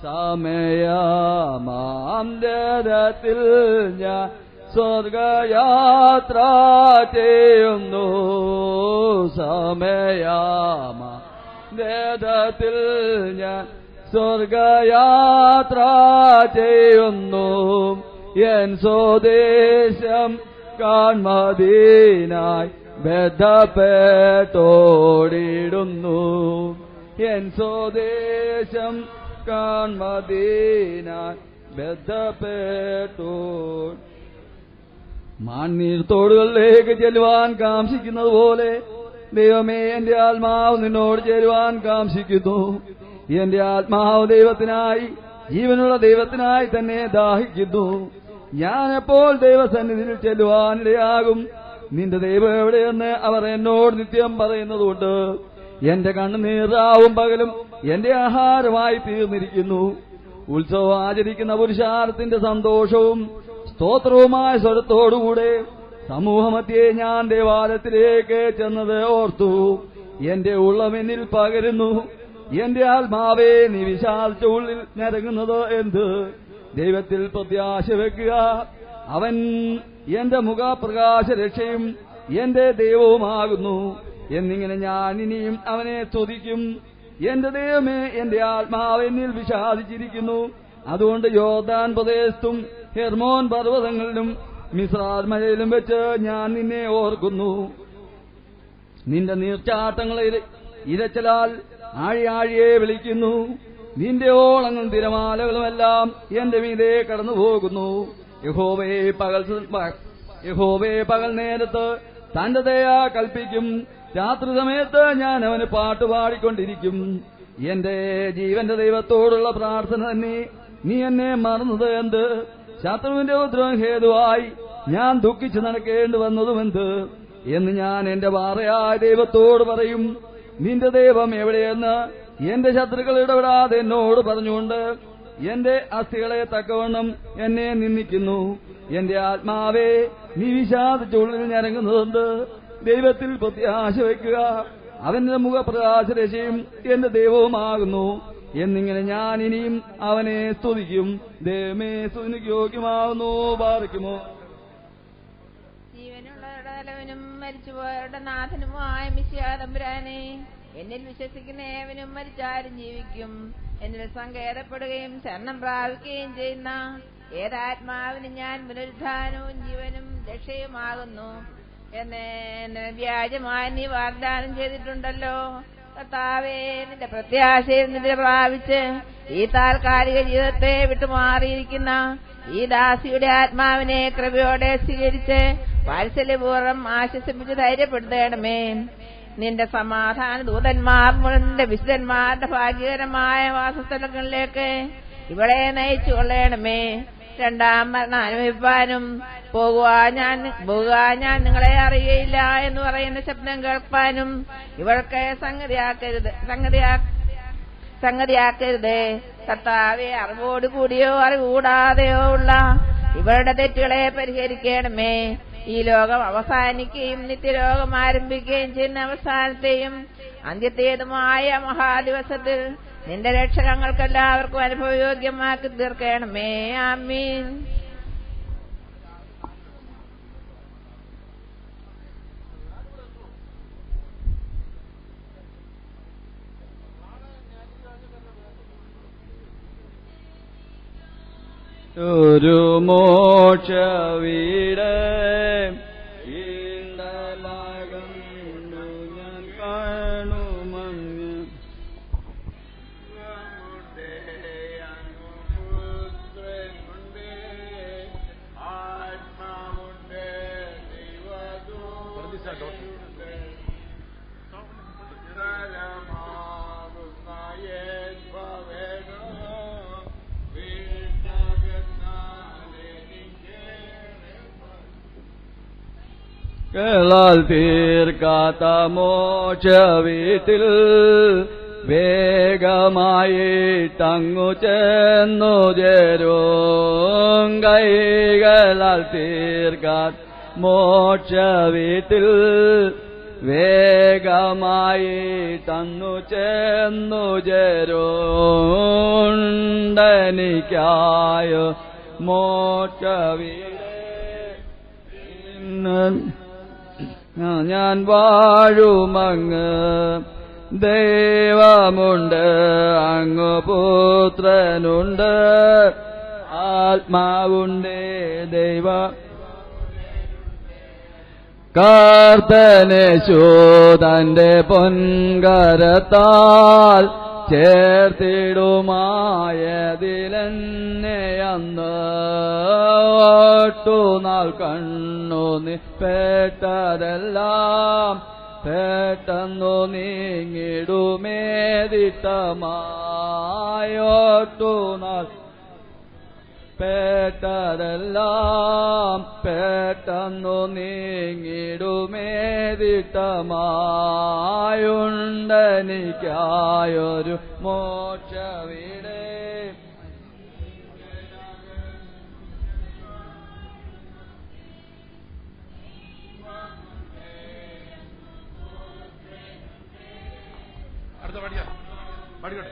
സമയമാം രഥത്തിൽ ഞാൻ സ്വർഗയാത്ര ചെയ്യുന്നു. സമയമാം രഥത്തിൽ ഞാൻ സ്വർഗയാത്ര ചെയ്യുന്നു. എൻ സ്വദേശം കാൺമദീനായി ബദ്ധപ്പെട്ടോടിടുന്നു. എൻ സ്വദേശം കാൺമദീനായി ബദ്ധപ്പെട്ടു. മാന്നീർത്തോടുകളിലേക്ക് ചെല്ലുവാൻ കാംക്ഷിക്കുന്നത് പോലെ ദൈവമേ, എന്റെ ആത്മാവ് നിന്നോട് ചേരുവാൻ കാംക്ഷിക്കുന്നു. എന്റെ ആത്മാവ് ദൈവത്തിനായി, ജീവനുള്ള ദൈവത്തിനായി തന്നെ ദാഹിക്കുന്നു. ഞാൻ എപ്പോൾ ദൈവസന്നിധിയിൽ ചെല്ലുവാനിടയാകും? നിന്റെ ദൈവം എവിടെയെന്ന് അവർ എന്നോട് നിത്യം പറയുന്നതുകൊണ്ട് എന്റെ കണ്ണുനീറാവും പകലും എന്റെ ആഹാരമായി തീർന്നിരിക്കുന്നു. ഉത്സവം ആചരിക്കുന്ന പുരുഷാരത്തിന്റെ സന്തോഷവും സ്തോത്രവുമായ സ്വരത്തോടുകൂടെ സമൂഹമധ്യേ ഞാൻ ദേവാലയത്തിലേക്ക് ചെന്നത് ഓർത്തു. എന്റെ ഉള്ളമെന്നിൽ പകരുന്നു. എന്റെ ആത്മാവേ, നീ വിശാലിച്ച ഉള്ളിൽ ഞരങ്ങുന്നത് എന്ത്? ദൈവത്തിൽ പ്രത്യാശ വെക്കുക. അവൻ എന്റെ മുഖപ്രകാശ രക്ഷയും എന്റെ ദൈവവുമാകുന്നു എന്നിങ്ങനെ ഞാൻ ഇനിയും അവനെ സ്തുതിക്കും. എന്റെ ദൈവമേ, എന്റെ ആത്മാവ് എന്നിൽ വിഷാദിച്ചിരിക്കുന്നു. അതുകൊണ്ട് യോർദാൻ പ്രദേശത്തും ഹെർമോൻ പർവ്വതങ്ങളിലും മിസ്രാത്മലയിലും വെച്ച് ഞാൻ നിന്നെ ഓർക്കുന്നു. നിന്റെ നീർച്ചാട്ടങ്ങളെ ഇരച്ചലാൽ ആഴിയാഴിയെ വിളിക്കുന്നു. നിന്റെ ഓളങ്ങളും തിരമാലകളുമെല്ലാം എന്റെ മീതെ കടന്നു പോകുന്നു. യഹോവേ പകൽ നേരത്ത് തന്റെ ദയ കൽപ്പിക്കും. രാത്രി സമയത്ത് ഞാൻ അവന് പാട്ടുപാടിക്കൊണ്ടിരിക്കും. എന്റെ ജീവന്റെ ദൈവത്തോടുള്ള പ്രാർത്ഥന തന്നെ നീ എന്നെ മറന്നത് എന്ത്? ശത്രുവിന്റെ ഉപദ്രവം ഹേതുവായി ഞാൻ ദുഃഖിച്ചു നടക്കേണ്ടി വന്നതുമെന്ത് എന്ന് ഞാൻ എന്റെ പാറയായ ദൈവത്തോട് പറയും. നിന്റെ ദൈവം എവിടെയെന്ന് എന്റെ ശത്രുക്കൾ ഇടപെടാതെ എന്നോട് പറഞ്ഞുകൊണ്ട് എന്റെ അസ്ഥികളെ തക്കവണ്ണം എന്നെ നിന്ദിക്കുന്നു. എന്റെ ആത്മാവേ, നീ വിഷാദിച്ചുള്ളിൽ ഞരങ്ങുന്നതുണ്ട്. ദൈവത്തിൽ പ്രത്യാശ വയ്ക്കുക. അവന്റെ മുഖപ്രകാശരക്ഷയും എന്റെ ദൈവവുമാകുന്നു എന്നിങ്ങനെ ഞാൻ ഇനിയും അവനെ സ്തുതിക്കും. ദൈവമേ, സ്തുതിക്ക് യോഗ്യമാവുന്നു. പാർക്കുമോ? ജീവനുള്ളവരുടെ തലവനും മരിച്ചുപോയവരുടെ നാഥനുമായ മിശിഹാ തമ്പുരാനെ, എന്നിൽ വിശ്വസിക്കുന്ന ഏവനും മരിച്ചാലും ജീവിക്കും. എന്നിൽ സങ്കേതപ്പെടുകയും ശരണം പ്രാപിക്കുകയും ചെയ്യുന്ന ഏതാത്മാവിന് ഞാൻ പുനരുദ്ധാനവും ജീവനും രക്ഷയുമാകുന്നു എന്ന് വ്യാജമായി നീ വാഗ്ദാനം ചെയ്തിട്ടുണ്ടല്ലോ. കർത്താവേ, നിന്റെ പ്രത്യാശയിൽ നിന്റെ പ്രാപിച്ച് ഈ താൽക്കാലിക ജീവിതത്തെ വിട്ടുമാറിയിരിക്കുന്ന ഈ ദാസിയുടെ ആത്മാവിനെ കൃപയോടെ സ്വീകരിച്ച് വാത്സല്യപൂർവ്വം ആശ്വസിപ്പിച്ച് ധൈര്യപ്പെടുത്തണമേ. നിന്റെ സമാധാന ദൂതന്മാർ നിന്റെ വിശുദ്ധന്മാരുടെ ഭാഗ്യകരമായ വാസസ്ഥലങ്ങളിലേക്ക് ഇവളെ നയിച്ചു കൊള്ളണമേ. രണ്ടാം മരണം അനുഭവിപ്പാനും പോകുക ഞാൻ നിങ്ങളെ അറിയയില്ല എന്ന് പറയുന്ന ശബ്ദം കേൾപ്പാനും ഇവൾക്ക് സംഗതിയാക്കരുതേ. കർത്താവെ, അറിവോട് കൂടിയോ അറിവ് കൂടാതെയോ ഉള്ള ഇവരുടെ തെറ്റുകളെ പരിഹരിക്കണമേ. ഈ ലോകം അവസാനിക്കുകയും നിത്യലോകം ആരംഭിക്കുകയും ചെയ്യുന്ന അവസാനത്തെയും അന്ത്യത്തേതുമായ മഹാദിവസത്തിൽ നിന്റെ രക്ഷകങ്ങൾക്കെല്ലാവർക്കും അനുഭവയോഗ്യമാക്കി തീർക്കണമേ. ആമീൻ. ഒരു മോക്ഷ വീട് ഈണ്ടലകന്നു ഞാൻ കാണുമങ്ങ് കേളാൽ തീർക്കാത്ത മോക്ഷ വീട്ടിൽ വേഗമായിട്ടങ്ങു ചെന്നു ചേരും. കൈകളാൽ തീർക്കാത്ത മോക്ഷ വീട്ടിൽ വേഗമായിട്ടങ്ങു ചെന്നു ചേരും. ഉണ്ടെനിക്കായോ മോക്ഷവീടേ ഞാൻ വാഴുമങ്ങ് ദൈവമുണ്ട് അങ്ങ് പുത്രനുണ്ട് ആത്മാവുണ്ടേ ദൈവ കർത്തനേശു തന്റെ പൊൻകരത്താൽ ചേർത്തിടുമായതിലെന്നെ അന്ന് ഒട്ടുനാൾ കണ്ണു പെട്ടതെല്ലാം പെട്ടെന്നു നീങ്ങിടുമേദിട്ടമായൊട്ടുനാൾ പെട്ടതെല്ലാം പെട്ടെന്നു നീങ്ങിടുമേദിട്ടമായുണ്ടെനിക്കായൊരു മോക്ഷവീടേ അടുത്ത പാടിയാ പാടിക്കോട്ടെ.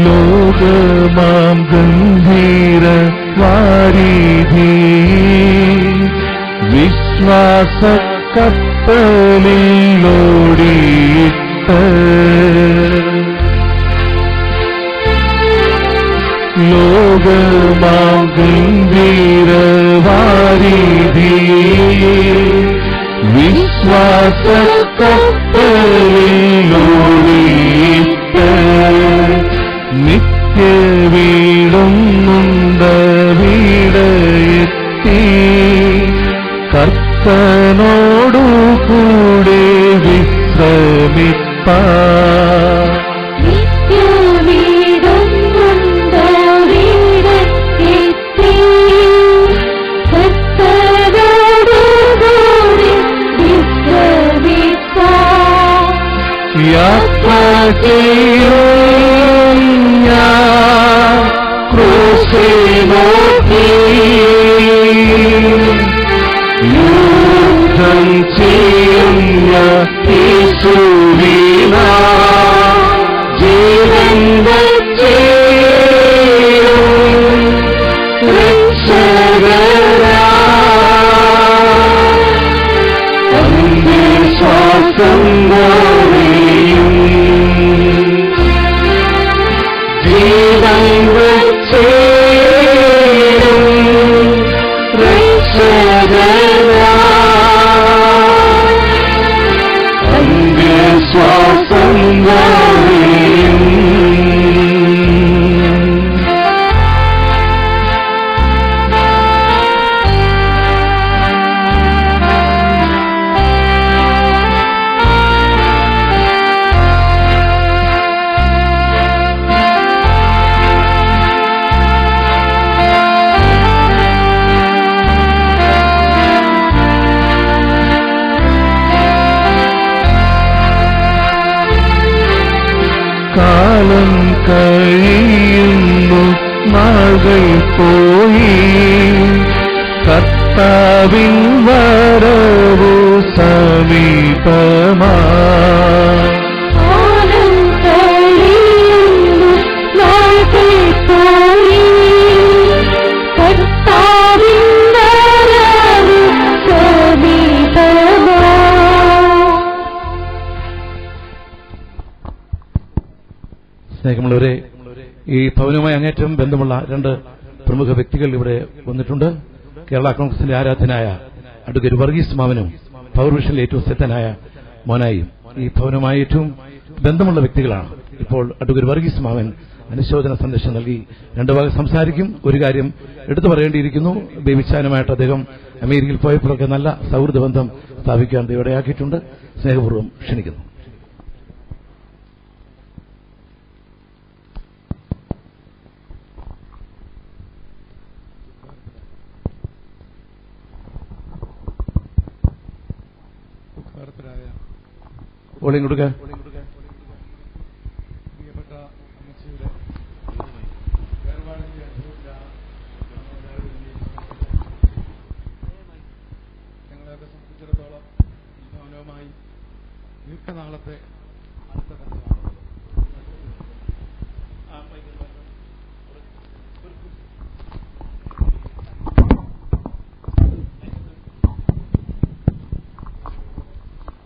ലോകമാം ഗംഭീര വാരിധി വിശ്വാസ കപ്പലിലോടിയിട്ട് ലോകമാം ഗംഭീര വാരിധി വിശ്വാസ കപ്പലിലോടിയിട്ട് നിത്യവീടൊന്നുണ്ട് വീടയെത്തി കർത്തനോടുകൂടെ വിശ്രമിപ്പ നിത്യവീടൊന്നുണ്ട് വീടയെത്തി കർത്തനോടുകൂടെ വിശ്രമിപ്പ യാത്ര ചെയ്യും ഞാൻ ക്രൂശിനെ നോക്കി യുദ്ധം ചെയ്യും ഞാൻ യേശുവിനാ ജീവൻ വച്ചേരും രക്ഷകനാ അന്ത്യശ്വാസം വരെയും ജീവൻ വച്ചേരും രക്ഷകനാ അന്ത്യശ്വാസം വരെയും കാലം കഴിയുന്നു നാളുകൾ പോയി കർത്താവിൻ വരവു സമീപമാ കാലം കഴിയുന്നു നാളുകൾ പോയി കർത്താവിൻ വരവു സമീപമാ സ്നേഹമുള്ളവരെ, ഈ ഭവനവുമായി അങ്ങേറ്റം ബന്ധമുള്ള രണ്ട് പ്രമുഖ വ്യക്തികൾ ഇവിടെ വന്നിട്ടുണ്ട്. കേരള കോൺഗ്രസിന്റെ ആരാധനായ അഡ്വക്കേറ്റ് വർഗീസ് മാമനും പവർ വിഷനിൽ ഏറ്റവും ശക്തനായ മോനായും ഈ ഭവനവുമായി ഏറ്റവും ബന്ധമുള്ള വ്യക്തികളാണ്. ഇപ്പോൾ അഡ്വക്കേറ്റ് വർഗീസ് മാമൻ അനുശോചന സന്ദേശം നൽകി രണ്ടു ഭാഗം സംസാരിക്കും. ഒരു കാര്യം എടുത്തു പറയേണ്ടിയിരിക്കുന്നു. ബേബിച്ചാനുമായിട്ട് അദ്ദേഹം അമേരിക്കയിൽ പോയപ്പോഴൊക്കെ നല്ല സൗഹൃദ ബന്ധം സ്ഥാപിക്കാൻ ഇവിടെയാക്കിയിട്ടുണ്ട്. സ്നേഹപൂർവ്വം ക്ഷണിക്കുന്നു. ഓളിയും കൊടുക്ക. ഞങ്ങളെയൊക്കെ സംബന്ധിച്ചിടത്തോളം ഈ ഭവനവുമായി ദീർഘനാളത്തെ അടുത്ത ബന്ധമാണുള്ളത്.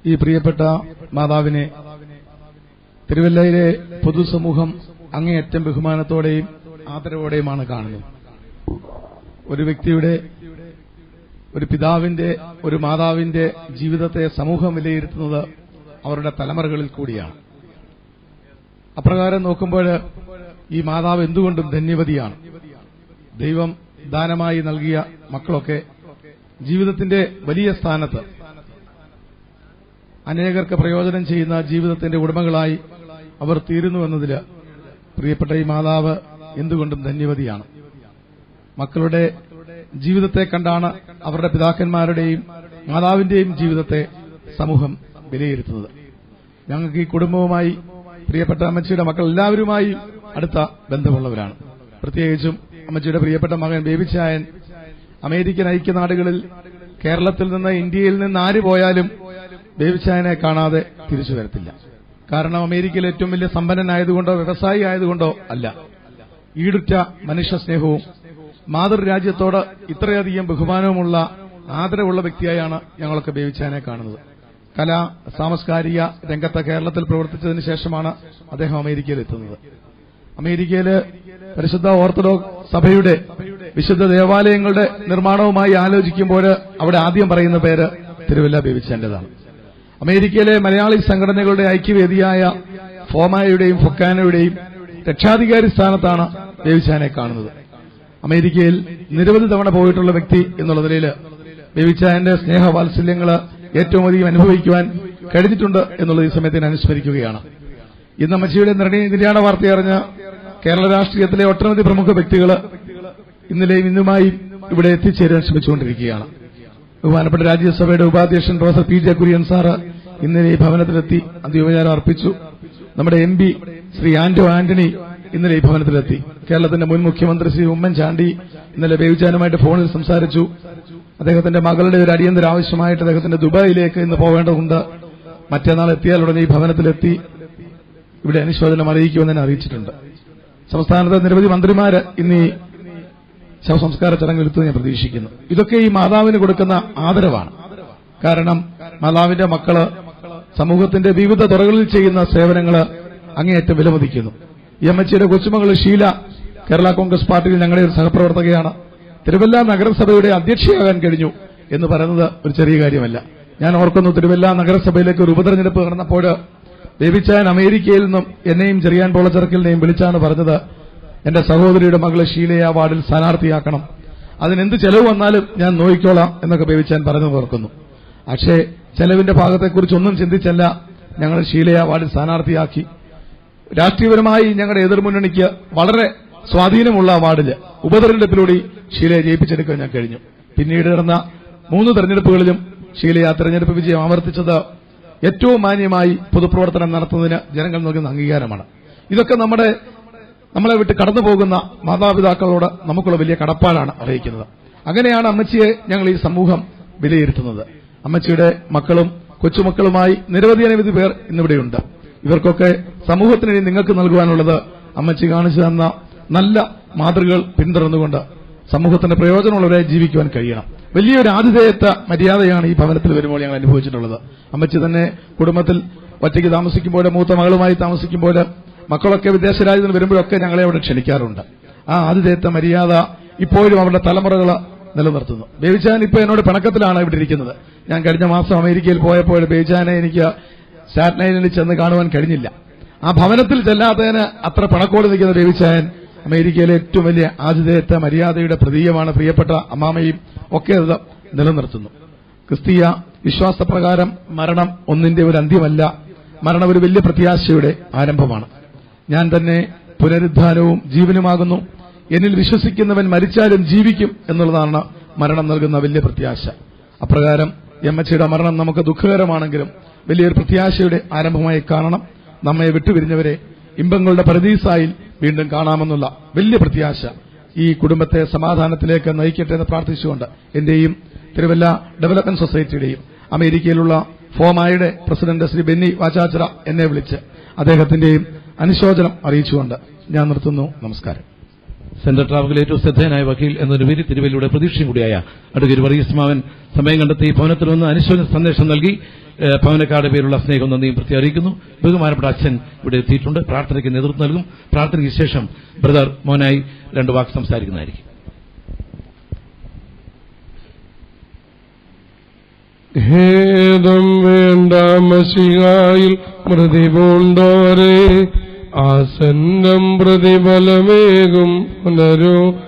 ഈ പ്രിയപ്പെട്ട മാതാവിനെ തിരുവല്ലയിലെ പൊതുസമൂഹം അങ്ങേയറ്റം ബഹുമാനത്തോടെയും ആദരവോടെയുമാണ് കാണുന്നത്. ഒരു വ്യക്തിയുടെ, ഒരു പിതാവിന്റെ, ഒരു മാതാവിന്റെ ജീവിതത്തെ സമൂഹം വിലയിരുത്തുന്നത് അവരുടെ തലമുറകളിൽ കൂടിയാണ്. അപ്രകാരം നോക്കുമ്പോൾ ഈ മാതാവ് എന്തുകൊണ്ടും ധന്യവതിയാണ്. ദൈവം ദാനമായി നൽകിയ മക്കളൊക്കെ ജീവിതത്തിന്റെ വലിയ സ്ഥാനത്ത് അനേകർക്ക് പ്രയോജനം ചെയ്യുന്ന ജീവിതത്തിന്റെ ഉടമകളായി അവർ തീരുന്നുവെന്നതിൽ പ്രിയപ്പെട്ട ഈ മാതാവ് എന്തുകൊണ്ടും ധന്യവതിയാണ്. മക്കളുടെ ജീവിതത്തെ കണ്ടാണ് അവരുടെ പിതാക്കന്മാരുടെയും മാതാവിന്റെയും ജീവിതത്തെ സമൂഹം വിലയിരുത്തുന്നത്. ഞങ്ങൾക്ക് ഈ കുടുംബവുമായി, പ്രിയപ്പെട്ട അമ്മച്ചിയുടെ മക്കൾ എല്ലാവരുമായി അടുത്ത ബന്ധമുള്ളവരാണ്. പ്രത്യേകിച്ചും അമ്മച്ചിയുടെ പ്രിയപ്പെട്ട മകൻ ബേബിച്ചായൻ അമേരിക്കൻ ഐക്യനാടുകളിൽ കേരളത്തിൽ നിന്ന്, ഇന്ത്യയിൽ നിന്ന് ആര് പോയാലും ബേബിച്ചായനെ കാണാതെ തിരിച്ചു വരത്തില്ല. കാരണം അമേരിക്കയിൽ ഏറ്റവും വലിയ സമ്പന്നനായതുകൊണ്ടോ വ്യവസായി ആയതുകൊണ്ടോ അല്ല, ഈടുറ്റ മനുഷ്യസ്നേഹവും മാതൃരാജ്യത്തോട് ഇത്രയധികം ബഹുമാനവുമുള്ള ആദരവുള്ള വ്യക്തിയായാണ് ഞങ്ങളൊക്കെ ബേബിച്ചായനെ കാണുന്നത്. കലാ സാംസ്കാരിക രംഗത്ത് കേരളത്തിൽ പ്രവർത്തിച്ചതിന് ശേഷമാണ് അദ്ദേഹം അമേരിക്കയിൽ എത്തുന്നത്. അമേരിക്കയിൽ പരിശുദ്ധ ഓർത്തഡോക്സ് സഭയുടെ വിശുദ്ധ ദേവാലയങ്ങളുടെ നിർമ്മാണവുമായി ആലോചിക്കുമ്പോൾ അവിടെ ആദ്യം പറയുന്ന പേര് തിരുവല്ല ബേബിച്ചാന്റേതാണ്. അമേരിക്കയിലെ മലയാളി സംഘടനകളുടെ ഐക്യവേദിയായ ഫോമായുടെയും ഫൊക്കാനയുടെയും രക്ഷാധികാരി സ്ഥാനത്താണ് ബേബിച്ചാനെ കാണുന്നത്. അമേരിക്കയിൽ നിരവധി തവണ പോയിട്ടുള്ള വ്യക്തി എന്നുള്ള നിലയിൽ ബേബിച്ചായന്റെ സ്നേഹവാത്സല്യങ്ങൾ ഏറ്റവും അധികം അനുഭവിക്കുവാൻ കഴിഞ്ഞിട്ടുണ്ട് എന്നുള്ളത് ഈ സമയത്ത് ഞാൻ അനുസ്മരിക്കുകയാണ്. ഇന്ന് അമ്മച്ചിയുടെ നിര്യാണ വാർത്ത അറിഞ്ഞ കേരള രാഷ്ട്രീയത്തിലെ ഒട്ടനവധി പ്രമുഖ വ്യക്തികൾ ഇന്നലെയും ഇന്നുമായി ഇവിടെ എത്തിച്ചേരാൻ ശ്രമിച്ചുകൊണ്ടിരിക്കുകയാണ്. ബഹുമാനപ്പെട്ട രാജ്യസഭയുടെ ഉപാധ്യക്ഷൻ professor P J Kurian sir ഇന്നലെ ഈ ഭവനത്തിലെത്തി അന്ത്യോപചാരം അർപ്പിച്ചു. നമ്മുടെ MP ശ്രീ ആന്റണി ഇന്നലെ ഈ ഭവനത്തിലെത്തി. കേരളത്തിന്റെ മുൻ മുഖ്യമന്ത്രി ശ്രീ ഉമ്മൻചാണ്ടി ഇന്നലെ ബേബിച്ചാനുമായിട്ട് ഫോണിൽ സംസാരിച്ചു. അദ്ദേഹത്തിന്റെ മകളുടെ ഒരു അടിയന്തര ആവശ്യമായിട്ട് അദ്ദേഹത്തിന്റെ ദുബായിലേക്ക് ഇന്ന് പോകേണ്ടതുണ്ട്. മറ്റന്നാൾ എത്തിയാൽ ഉടനെ ഈ ഭവനത്തിലെത്തി ഇവിടെ അനുശോചനം അറിയിക്കുമെന്ന് അറിയിച്ചിട്ടുണ്ട്. സംസ്ഥാനത്തെ നിരവധി മന്ത്രിമാര് ഇന്ന് ഈ ശവസംസ്കാര ചടങ്ങിലെത്തുമെന്ന് ഞാൻ പ്രതീക്ഷിക്കുന്നു. ഇതൊക്കെ ഈ മാതാവിന് കൊടുക്കുന്ന ആദരവാണ്. കാരണം മാതാവിന്റെ മക്കള് സമൂഹത്തിന്റെ വിവിധ തുറകളിൽ ചെയ്യുന്ന സേവനങ്ങള് അങ്ങേയറ്റം വിലമതിക്കുന്നു. ഈ അമ്മച്ചിയുടെ കൊച്ചുമകൾ ഷീല കേരള കോൺഗ്രസ് പാർട്ടിയിൽ ഞങ്ങളുടെ ഒരു സഹപ്രവർത്തകയാണ്. തിരുവല്ല നഗരസഭയുടെ അധ്യക്ഷയാകാൻ കഴിഞ്ഞു എന്ന് പറയുന്നത് ഒരു ചെറിയ കാര്യമല്ല. ഞാൻ ഓർക്കുന്നു, തിരുവല്ല നഗരസഭയിലേക്ക് ഒരു ഉപതെരഞ്ഞെടുപ്പ് നടന്നപ്പോൾ ബേബിച്ചായൻ അമേരിക്കയിൽ നിന്നും എന്നെയും ചെറിയാൻ പോളച്ചെറുക്കലിനെയും വിളിച്ചാണ് പറഞ്ഞത്, എന്റെ സഹോദരിയുടെ മകളെ ഷീലയെ ആ വാർഡിൽ സ്ഥാനാർത്ഥിയാക്കണം, അതിനെന്ത് ചെലവ് വന്നാലും ഞാൻ നോക്കിക്കോളാം എന്നൊക്കെ ബേബിച്ചായൻ പറഞ്ഞു ഓർക്കുന്നു. പക്ഷേ ചെലവിന്റെ ഭാഗത്തെക്കുറിച്ചൊന്നും ചിന്തിച്ചല്ല ഞങ്ങൾ ഷീലയെ ആ വാർഡിൽ സ്ഥാനാർത്ഥിയാക്കി. രാഷ്ട്രീയപരമായി ഞങ്ങളുടെ എതിർമുന്നണിക്ക് വളരെ സ്വാധീനമുള്ള വാർഡില് ഉപതെരഞ്ഞെടുപ്പിലൂടെ ഷീലയെ ജയിപ്പിച്ചെടുക്കാൻ ഞാൻ കഴിഞ്ഞു. പിന്നീട് നടന്ന 3 തെരഞ്ഞെടുപ്പുകളിലും ഷീലയെ ആ തെരഞ്ഞെടുപ്പ് വിജയം ആവർത്തിച്ചത് ഏറ്റവും മാന്യമായി പൊതുപ്രവർത്തനം നടത്തുന്നതിന് ജനങ്ങൾ നൽകുന്ന അംഗീകാരമാണ്. ഇതൊക്കെ നമ്മളെ വിട്ട് കടന്നു പോകുന്ന മാതാപിതാക്കളോട് നമുക്കുള്ള വലിയ കടപ്പാടാണ് അറിയിക്കുന്നത്. അങ്ങനെയാണ് അമ്മച്ചിയെ ഞങ്ങൾ ഈ സമൂഹം വിലയിരുത്തുന്നത്. അമ്മച്ചിയുടെ മക്കളും കൊച്ചുമക്കളുമായി നിരവധി പേർ ഇന്നിവിടെയുണ്ട്. ഇവർക്കൊക്കെ സമൂഹത്തിന് നിങ്ങൾക്ക് നൽകുവാനുള്ളത് അമ്മച്ചി കാണിച്ചു തന്ന നല്ല മാതൃകകൾ പിന്തുടർന്നുകൊണ്ട് സമൂഹത്തിന് പ്രയോജനമുള്ളവരായി ജീവിക്കുവാൻ കഴിയണം. വലിയൊരു ആതിഥേയത്വ മര്യാദയാണ് ഈ ഭവനത്തിൽ വരുമ്പോൾ ഞങ്ങൾ അനുഭവിച്ചിട്ടുള്ളത്. അമ്മച്ചി തന്നെ കുടുംബത്തിൽ ഒറ്റയ്ക്ക് താമസിക്കുമ്പോൾ, മൂത്ത മകളുമായി താമസിക്കുമ്പോൾ, മക്കളൊക്കെ വിദേശ രാജ്യത്തിന് വരുമ്പോഴൊക്കെ ഞങ്ങളെ അവിടെ ക്ഷണിക്കാറുണ്ട്. ആ ആതിഥേയത്വ മര്യാദ ഇപ്പോഴും അവരുടെ തലമുറകൾ നിലനിർത്തുന്നു. ബേബിച്ചാൻ ഇപ്പൊ എന്നോട് പിണക്കത്തിലാണ് ഇവിടെ ഇരിക്കുന്നത്. ഞാൻ കഴിഞ്ഞ മാസം അമേരിക്കയിൽ പോയപ്പോൾ ബേബിച്ചാനെ എനിക്ക് സ്റ്റാറ്റ്ലൈനിൽ ചെന്ന് കാണുവാൻ കഴിഞ്ഞില്ല. ആ ഭവനത്തിൽ ചെല്ലാത്തതിന് അത്ര പിണക്കോട് നിൽക്കുന്ന ബേബിച്ചായൻ അമേരിക്കയിലെ ഏറ്റവും വലിയ ആതിഥേയത്വ മര്യാദയുടെ പ്രതീകമാണ്. പ്രിയപ്പെട്ട അമ്മാമയും ഒക്കെ അത് നിലനിർത്തുന്നു. ക്രിസ്തീയ വിശ്വാസപ്രകാരം മരണം ഒന്നിന്റെ ഒരു അന്ത്യമല്ല, മരണം ഒരു വലിയ പ്രത്യാശയുടെ ആരംഭമാണ്. ഞാൻ തന്നെ പുനരുദ്ധാനവും ജീവനുമാകുന്നു, എന്നിൽ വിശ്വസിക്കുന്നവൻ മരിച്ചാലും ജീവിക്കും എന്നുള്ളതാണ് മരണം നൽകുന്ന വലിയ പ്രത്യാശ. അപ്രകാരം അമ്മച്ചിയുടെ മരണം നമുക്ക് ദുഃഖകരമാണെങ്കിലും വലിയൊരു പ്രത്യാശയുടെ ആരംഭമായി കാണണം. നമ്മെ വിട്ടുപിരിഞ്ഞവരെ ഇമ്പങ്ങളുടെ പരദീസായിൽ വീണ്ടും കാണാമെന്നുള്ള വലിയ പ്രത്യാശ ഈ കുടുംബത്തെ സമാധാനത്തിലേക്ക് നയിക്കട്ടെ എന്ന് പ്രാർത്ഥിച്ചുകൊണ്ട് എന്റെയും തിരുവല്ല ഡെവലപ്മെന്റ് സൊസൈറ്റിയുടെയും അമേരിക്കയിലുള്ള ഫോമായുടെ പ്രസിഡന്റ് ശ്രീ ബെന്നി വാചാച്ചിറ എന്നെ വിളിച്ച് അദ്ദേഹത്തിന്റെയും അനുശോചനം അറിയിച്ചുകൊണ്ട് ഞാൻ നിർത്തുന്നു. നമസ്കാരം. സെൻട്രൽ ട്രാഫിക്കിൽ ഏറ്റവും ശ്രദ്ധേയനായ വക്കീൽ എന്നൊരു പേര് തിരുവല്ലയുടെ പ്രതീക്ഷയും കൂടിയായ അഡ്വക്കേറ്റ് വർഗീസ് മാമൻ സമയം കണ്ടെത്തി ഭവനത്തിൽ വന്ന് അനുശോചന സന്ദേശം നൽകി. ഭവനക്കാരുടെ പേരുള്ള സ്നേഹം നന്ദിയും പ്രതി അറിയിക്കുന്നു. ബഹുമാനപ്പെട്ട അച്ഛൻ ഇവിടെ എത്തിയിട്ടുണ്ട്. പ്രാർത്ഥനയ്ക്ക് നേതൃത്വം നൽകും. പ്രാർത്ഥനയ്ക്ക് ശേഷം ബ്രദർ മോനായി 2 വാക്ക് സംസാരിക്കുന്നതായിരിക്കും. ഖേദം വേണ്ട മശിഹായിൽ മൃതി പൂണ്ടോരെ ആസന്നം പ്രതിഫലമേകും പുനരുദ്ധാനദിനം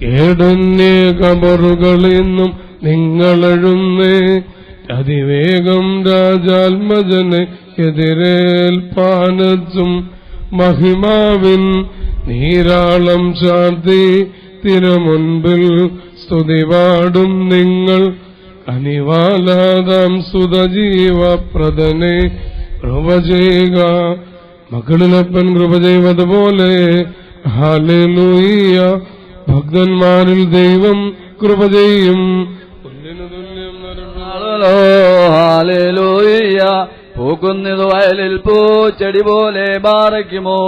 കേടുന്നേ കബറുകളിന്നും നിങ്ങളെഴുന്നേ അതിവേഗം രാജാത്മജനെ എതിരേൽപ്പാനെത്തും മഹിമാവിൻ നീരാളം ചാർത്തി തിരുമുൻപിൽ സ്തുതി പാടും നിങ്ങൾ അനിവാലാദാം സുതജീവപ്രദനെ കൃപ ചെയ്യുക. മക്കളിലപ്പൻ കൃപ ചെയ്വതുപോലെ ഹല്ലേലൂയ. ഭക്തന്മാരിൽ ദൈവം കൃപ ചെയ്യും. ഹല്ലേലൂയ. പൂക്കുന്നത് വയലിൽ പൂച്ചെടി പോലെ ബാറയ്ക്കുമോ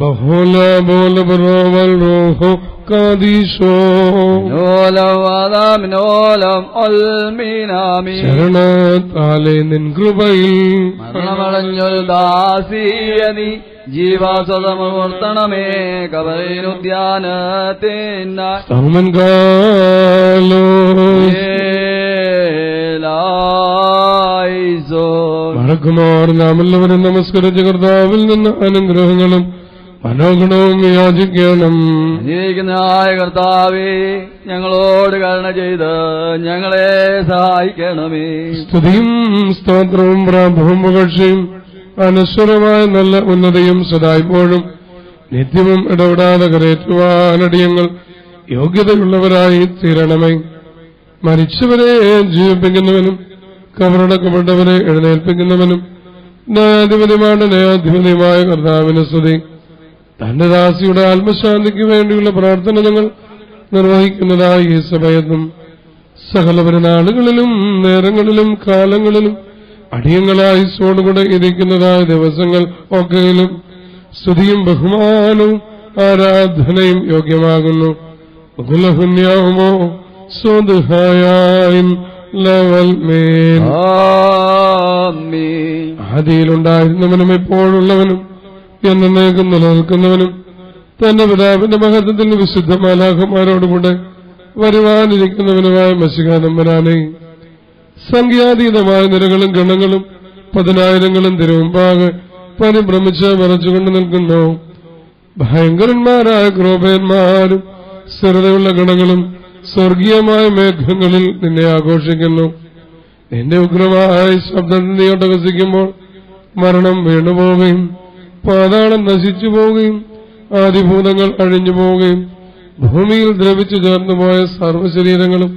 ബഹുല ബോല ബറോവൽ റോഹോ കാദീശോ നോലം ഒൽമീനാമി. ശരണത്താലെ നിൻ കൃപയിൽ മരണമടഞ്ഞൊരു ദാസീയനി ജീവാസ്വതമൂർത്തണമേ കബറിനുദ്യാനത്തിനായി സമൻ കാലോ മറക്കുമാർ നാം എല്ലാവരും നമസ്കരിച്ച കർത്താവിൽ നിന്ന് അനുഗ്രഹങ്ങളും മനോഗുണവും യാചിക്കണം. ജീവിക്കുന്നതായ കർത്താവേ, ഞങ്ങളോട് കരുണ ചെയ്ത് ഞങ്ങളെ സഹായിക്കണമേ. സ്തുതിയും സ്തോത്രവും പ്രാഭവും പുകഴ്ചയും അനശ്വരമായ നല്ല ഉന്നതിയും സദായിപ്പോഴും നിത്യവും ഇടപെടാതെ കരേറ്റുവാനടിയങ്ങൾ യോഗ്യതയുള്ളവരായി തീരണമേ. മരിച്ചവരെ ജീവിപ്പിക്കുന്നവനും കബറടക്കപ്പെട്ടവരെ എഴുന്നേൽപ്പിക്കുന്നവനും ന്യായാധിപതിമാരുടെ ന്യായാധിപതിയുമായ കർത്താവിന് സ്തുതി. തന്റെ ദാസിയുടെ ആത്മശാന്തിക്ക് വേണ്ടിയുള്ള പ്രാർത്ഥന ഞങ്ങൾ നിർവഹിക്കുന്നതായി ഈ സമയത്തും സകല പെരുന്നാളുകളിലും നേരങ്ങളിലും കാലങ്ങളിലും അടിയങ്ങളായി സോടുകൂടെ ഇരിക്കുന്നതായ ദിവസങ്ങൾ ഒക്കെയിലും സ്തുതിയും ബഹുമാനവും ആരാധനയും യോഗ്യമാകുന്നു. ഗുലഹുന്യാമോ സ്വദുഹായാൻ ലവൽ മേൻ. ആദിയിലുണ്ടായിരുന്നവനും എപ്പോഴുള്ളവനും എന്നേക്കും നിലനിൽക്കുന്നവനും തന്റെ പിതാവിന്റെ മഹത്വത്തിൽ വിശുദ്ധ മാലാഖമാരോടുകൂടെ വരുവാനിരിക്കുന്നവനുമായ മശിഹാനമ്പനാനെ സംഖ്യാതീതമായ നിരകളും ഗണങ്ങളും 10,000 തിരുമുമ്പാകെ പരിഭ്രമിച്ച് വിറച്ചുകൊണ്ട് നിൽക്കുന്നു. ഭയങ്കരന്മാരായ ക്രോപന്മാരും സ്ഥിരതയുള്ള ഗണങ്ങളും സ്വർഗീയമായ മേഘങ്ങളിൽ നിന്നെ ആഘോഷിക്കുന്നു. നിന്റെ ഉഗ്രമായ ശബ്ദത്തിൽ നീ ഒട്ടകസിക്കുമ്പോൾ മരണം വീണുപോവുകയും പാതാളം നശിച്ചു പോവുകയും ആദിഭൂതങ്ങൾ അഴിഞ്ഞു പോവുകയും ഭൂമിയിൽ ദ്രവിച്ചു ചേർന്നുപോയ സർവ്വശരീരങ്ങളും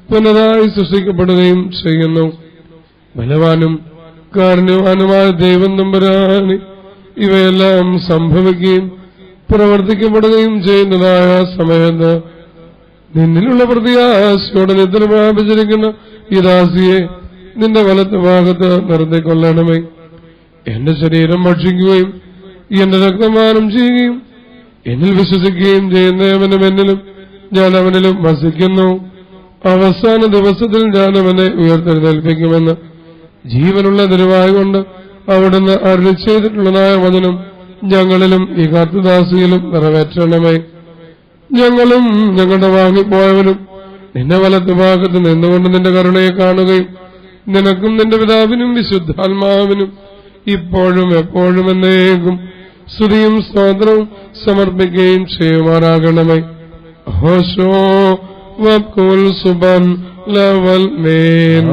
പുനരായി സൃഷ്ടിക്കപ്പെടുകയും ചെയ്യുന്നു. ബലവാനും കാരുണ്യവാനുമായ ദൈവം തമ്പുരാനെ ഇവയെല്ലാം സംഭവിക്കുകയും പ്രവർത്തിക്കപ്പെടുകയും ചെയ്യുന്നതായ സമയത്ത് നിന്നിലുള്ള പ്രത്യാശയോടെ നിദ്ര പ്രാപിച്ചിരിക്കുന്ന ഈ ദാസിയെ നിന്റെ വലത്ത് ഭാഗത്ത് നിർത്തിക്കൊള്ളണമേ. എന്റെ ശരീരം ഭക്ഷിക്കുകയും എന്റെ രക്തപാനം ചെയ്യുകയും എന്നിൽ വിശ്വസിക്കുകയും ചെയ്യുന്നവനും എന്നിലും ഞാൻ അവനിലും വസിക്കുന്നു. അവസാന ദിവസത്തിൽ ഞാൻ അവനെ ഉയർത്തെഴുന്നേൽപ്പിക്കുമെന്ന് ജീവനുള്ള തിരുവായുകൊണ്ട് അവിടുന്ന് അരുളി ചെയ്തിട്ടുള്ളതായ വചനം ഞങ്ങളിലും ഈ കർത്തദാസിയിലും നിറവേറ്റണമേ. ഞങ്ങളും ഞങ്ങളുടെ വാങ്ങിപ്പോയവനും നിന്റെ വലത്ത് ഭാഗത്ത് നിന്നുകൊണ്ട് നിന്റെ കരുണയെ കാണുകയും നിനക്കും നിന്റെ പിതാവിനും വിശുദ്ധാത്മാവിനും ഇപ്പോഴും എപ്പോഴും എന്നേക്കും സ്തുതിയും സ്തോത്രവും സമർപ്പിക്കുകയും ചെയ്യുമാറാകണമേ. ഹോശോ വക്കുൽ സുബൻ ലവൽ മേൻ.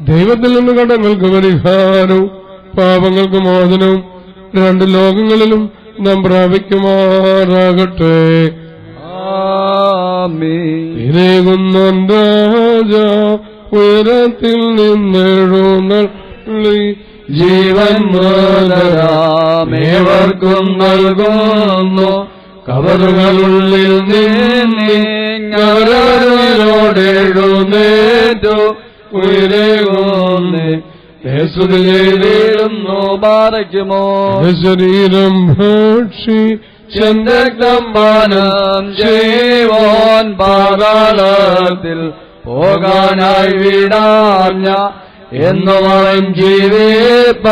ദൈവത്തിൽ നിന്ന് കടങ്ങൾക്ക് പരിഹാരവും പാപങ്ങൾക്ക് മോചനവും 2 ലോകങ്ങളിലും നാം പ്രാപിക്കുമാറാകട്ടെ. ഉയരത്തിൽ നിന്നെഴുന്നള്ളി ജീവൻ മേവർക്കും നൽകുന്നു കബറുകളുള്ളിൽ നിന്നോടെഴുന്നേറ്റു ഉയരേകുന്നേ യേശുവിലേടുന്നു പാറയ്ക്കുമോ ശരീരം ഭക്ഷി ചന്തക്തം പാനം ചെയ്യുവാൻ പാതാളത്തിൽ പോകാനായി വിടാഞ്ഞ എന്നും അവൻ ജീവിപ്പ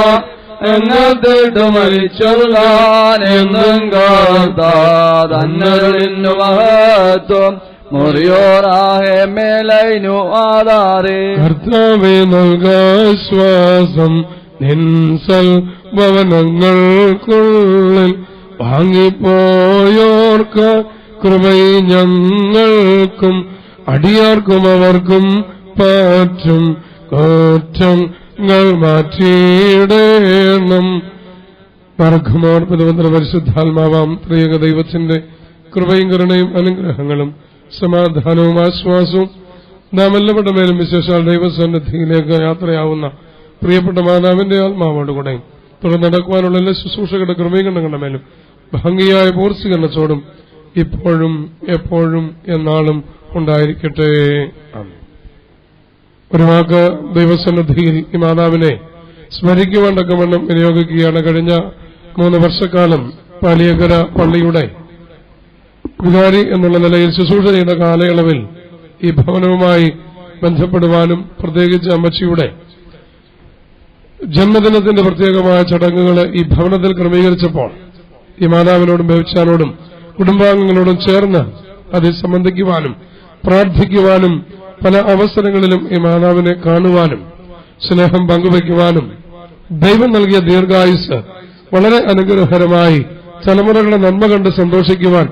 എന്നിട്ട് മരിച്ചൊല്ലാൻ എന്നും കാത്താതന്നരുളിന്നു മഹത്വം മുറിയോറാഹെ മേലൈനു ആധാരേ കർത്താവേ നൽകാശ്വാസം നിൻസൽ ഭവനങ്ങൾക്കുള്ളിൽ വാങ്ങിപ്പോയോർക്ക് കൃപയും ഞങ്ങൾക്കും അടിയാർക്കും അവർക്കും പാറ്റും കുറ്റങ്ങൾ മാറ്റിയിടേണം. മറക്കുമോർപ്പിതമന്ത്ര പരിശുദ്ധാത്മാവാം ത്രിയേക ദൈവത്തിന്റെ കൃപയും കരുണയും അനുഗ്രഹങ്ങളും സമാധാനവും ആശ്വാസവും നാം എല്ലാവരുടെ മേലും വിശേഷാൽ ദൈവസന്നിധിയിലേക്ക് യാത്രയാവുന്ന പ്രിയപ്പെട്ട മാതാവിന്റെ ആത്മാവോടുകൂടെയും തുടർന്ന് നടക്കുവാനുള്ള എല്ലാ ശുശ്രൂഷകളുടെ കൃപയും കണ്ണങ്ങളുടെ മേലും ഭംഗിയായ പൂർത്തീകരണത്തോടും ഇപ്പോഴും എപ്പോഴും എന്നാളും ഉണ്ടായിരിക്കട്ടെ. ഒരു വാക്ക് ദൈവസന്നിധിയിൽ ഈ മാതാവിനെ സ്മരിക്കുവാൻ തക്കവണ്ണം വിനിയോഗിക്കുകയാണ്. കഴിഞ്ഞ 3 വർഷക്കാലം പാലിയക്കര പള്ളിയുടെ വികാരി എന്നുള്ള നിലയിൽ ശുശ്രൂഷ ചെയ്യുന്ന കാലയളവിൽ ഈ ഭവനവുമായി ബന്ധപ്പെടുവാനും പ്രത്യേകിച്ച് അമ്മച്ചിയുടെ ജന്മദിനത്തിന്റെ പ്രത്യേകമായ ചടങ്ങുകൾ ഈ ഭവനത്തിൽ ക്രമീകരിച്ചപ്പോൾ ഈ മാതാവിനോടും ബേവിച്ചാനോടും കുടുംബാംഗങ്ങളോടും ചേർന്ന് അതിൽ സംബന്ധിക്കുവാനും പ്രാർത്ഥിക്കുവാനും പല അവസരങ്ങളിലും ഈ മാതാവിനെ കാണുവാനും സ്നേഹം പങ്കുവയ്ക്കുവാനും ദൈവം നൽകിയ ദീർഘായുസ് വളരെ അനുഗ്രഹകരമായി തലമുറകളെ നന്മ കണ്ട് സന്തോഷിക്കുവാൻ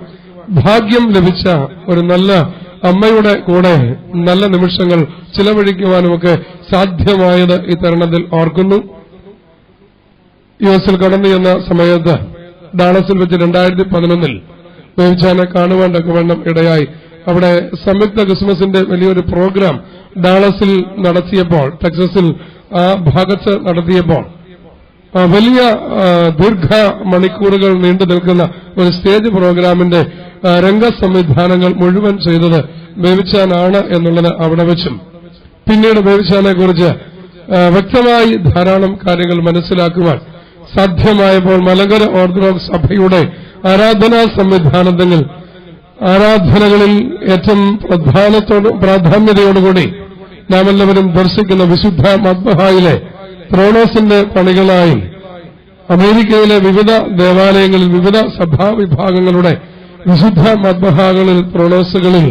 ഭാഗ്യം ലഭിച്ച ഒരു നല്ല അമ്മയുടെ കൂടെ നല്ല നിമിഷങ്ങൾ ചിലവഴിക്കുവാനുമൊക്കെ സാധ്യമായത് ഈ തരുണത്തിൽ ഓർക്കുന്നു. യുഎസിൽ കടന്നു ചെന്ന സമയത്ത് ഡാളസിൽ വെച്ച് 2011 ബേവിച്ചാനെ കാണുവാൻ തക്കവണ്ണം ഇടയായി. അവിടെ സംയുക്ത ക്രിസ്മസിന്റെ വലിയൊരു പ്രോഗ്രാം ഡാളസിൽ നടത്തിയപ്പോൾ, ടെക്സസിൽ ആ ഭാഗത്ത് നടത്തിയപ്പോൾ വലിയ ദീർഘ മണിക്കൂറുകൾ നീണ്ടു നിൽക്കുന്ന ഒരു സ്റ്റേജ് പ്രോഗ്രാമിന്റെ രംഗസംവിധാനങ്ങൾ മുഴുവൻ ചെയ്തത് ബേവിച്ചാനാണ് എന്നുള്ളത് അവിടെ വെച്ചും പിന്നീട് ബേവിച്ചാനെ കുറിച്ച് വ്യക്തമായി ധാരാളം കാര്യങ്ങൾ മനസ്സിലാക്കുവാൻ സാധ്യമായപ്പോൾ മലങ്കര ഓർത്തഡോക്സ് സഭയുടെ ആരാധനാ സംവിധാനത്തിൽ ആരാധനകളിൽ ഏറ്റവും പ്രാധാന്യതയോടുകൂടി നാം എല്ലാവരും ദർശിക്കുന്ന വിശുദ്ധ മദ്ബഹായിലെ ത്രോണോസിന്റെ പണികളായി അമേരിക്കയിലെ വിവിധ ദേവാലയങ്ങളിൽ വിവിധ സഭാവിഭാഗങ്ങളുടെ വിശുദ്ധ മദ്ബഹാകളിൽ ത്രോണോസുകളിൽ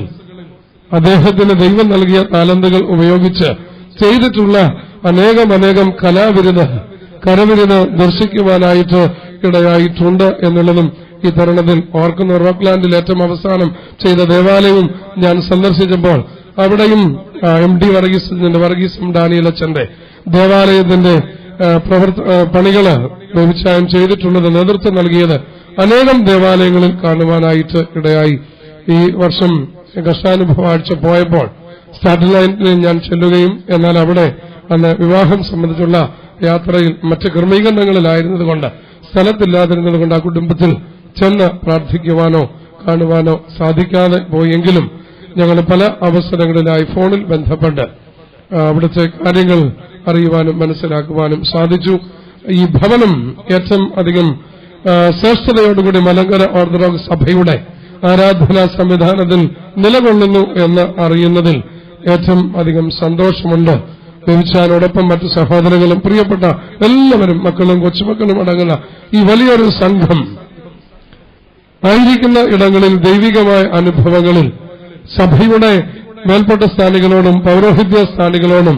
അദ്ദേഹത്തിന് ദൈവം നൽകിയ താലന്തുകൾ ഉപയോഗിച്ച് ചെയ്തിട്ടുള്ള അനേകം കരവിരുത് ദർശിക്കുവാനായിട്ട് ഇടയായിട്ടുണ്ട് എന്നുള്ളതും ഈ തരുണത്തിൽ ഓർക്കുന്ന. റോക്ക്ലാൻഡിൽ ഏറ്റവും അവസാനം ചെയ്ത ദേവാലയവും ഞാൻ സന്ദർശിച്ചപ്പോൾ അവിടെയും MD വർഗീസും ഡാനിയലച്ചന്റെ ദേവാലയത്തിന്റെ പണികള് ബേവിച്ചായൻ ചെയ്തിട്ടുള്ളത് നേതൃത്വം നൽകിയത് അനേകം ദേവാലയങ്ങളിൽ കാണുവാനായിട്ട് ഇടയായി. ഈ വർഷം കഷ്ടാനുഭവാഴ്ച പോയപ്പോൾ സാറ്റലൈറ്റിൽ ഞാൻ ചെല്ലുകയും എന്നാൽ അവിടെ അന്ന് വിവാഹം സംബന്ധിച്ചുള്ള യാത്രയിൽ മറ്റ് ക്രമീകരണങ്ങളിലായിരുന്നതുകൊണ്ട് സ്ഥലത്തില്ലാതിരുന്നതുകൊണ്ട് ആ കുടുംബത്തിൽ ചെന്ന് പ്രാർത്ഥിക്കുവാനോ കാണുവാനോ സാധിക്കാതെ പോയെങ്കിലും ഞങ്ങൾ പല അവസരങ്ങളിലായി ഫോണിൽ ബന്ധപ്പെട്ട് അവിടുത്തെ കാര്യങ്ങൾ അറിയുവാനും മനസ്സിലാക്കുവാനും സാധിച്ചു. ഈ ഭവനം ഏറ്റവും അധികം ശ്രേഷ്ഠതയോടുകൂടി മലങ്കര ഓർത്തഡോക്സ് സഭയുടെ ആരാധനാ സംവിധാനത്തിൽ നിലകൊള്ളുന്നു എന്ന് അറിയുന്നതിൽ ഏറ്റവും അധികം സന്തോഷമുണ്ട്. ബേവിച്ചാനോടൊപ്പം മറ്റു സഹോദരങ്ങളും പ്രിയപ്പെട്ട എല്ലാവരും മക്കളും കൊച്ചുമക്കളും അടങ്ങുന്ന ഈ വലിയൊരു സംഘം ആയിരിക്കുന്ന ഇടങ്ങളിൽ ദൈവികമായ അനുഭവങ്ങളിൽ സഭയുടെ മേൽപ്പെട്ട സ്ഥാനികളോടും പൌരോഹിത്യ സ്ഥാനികളോടും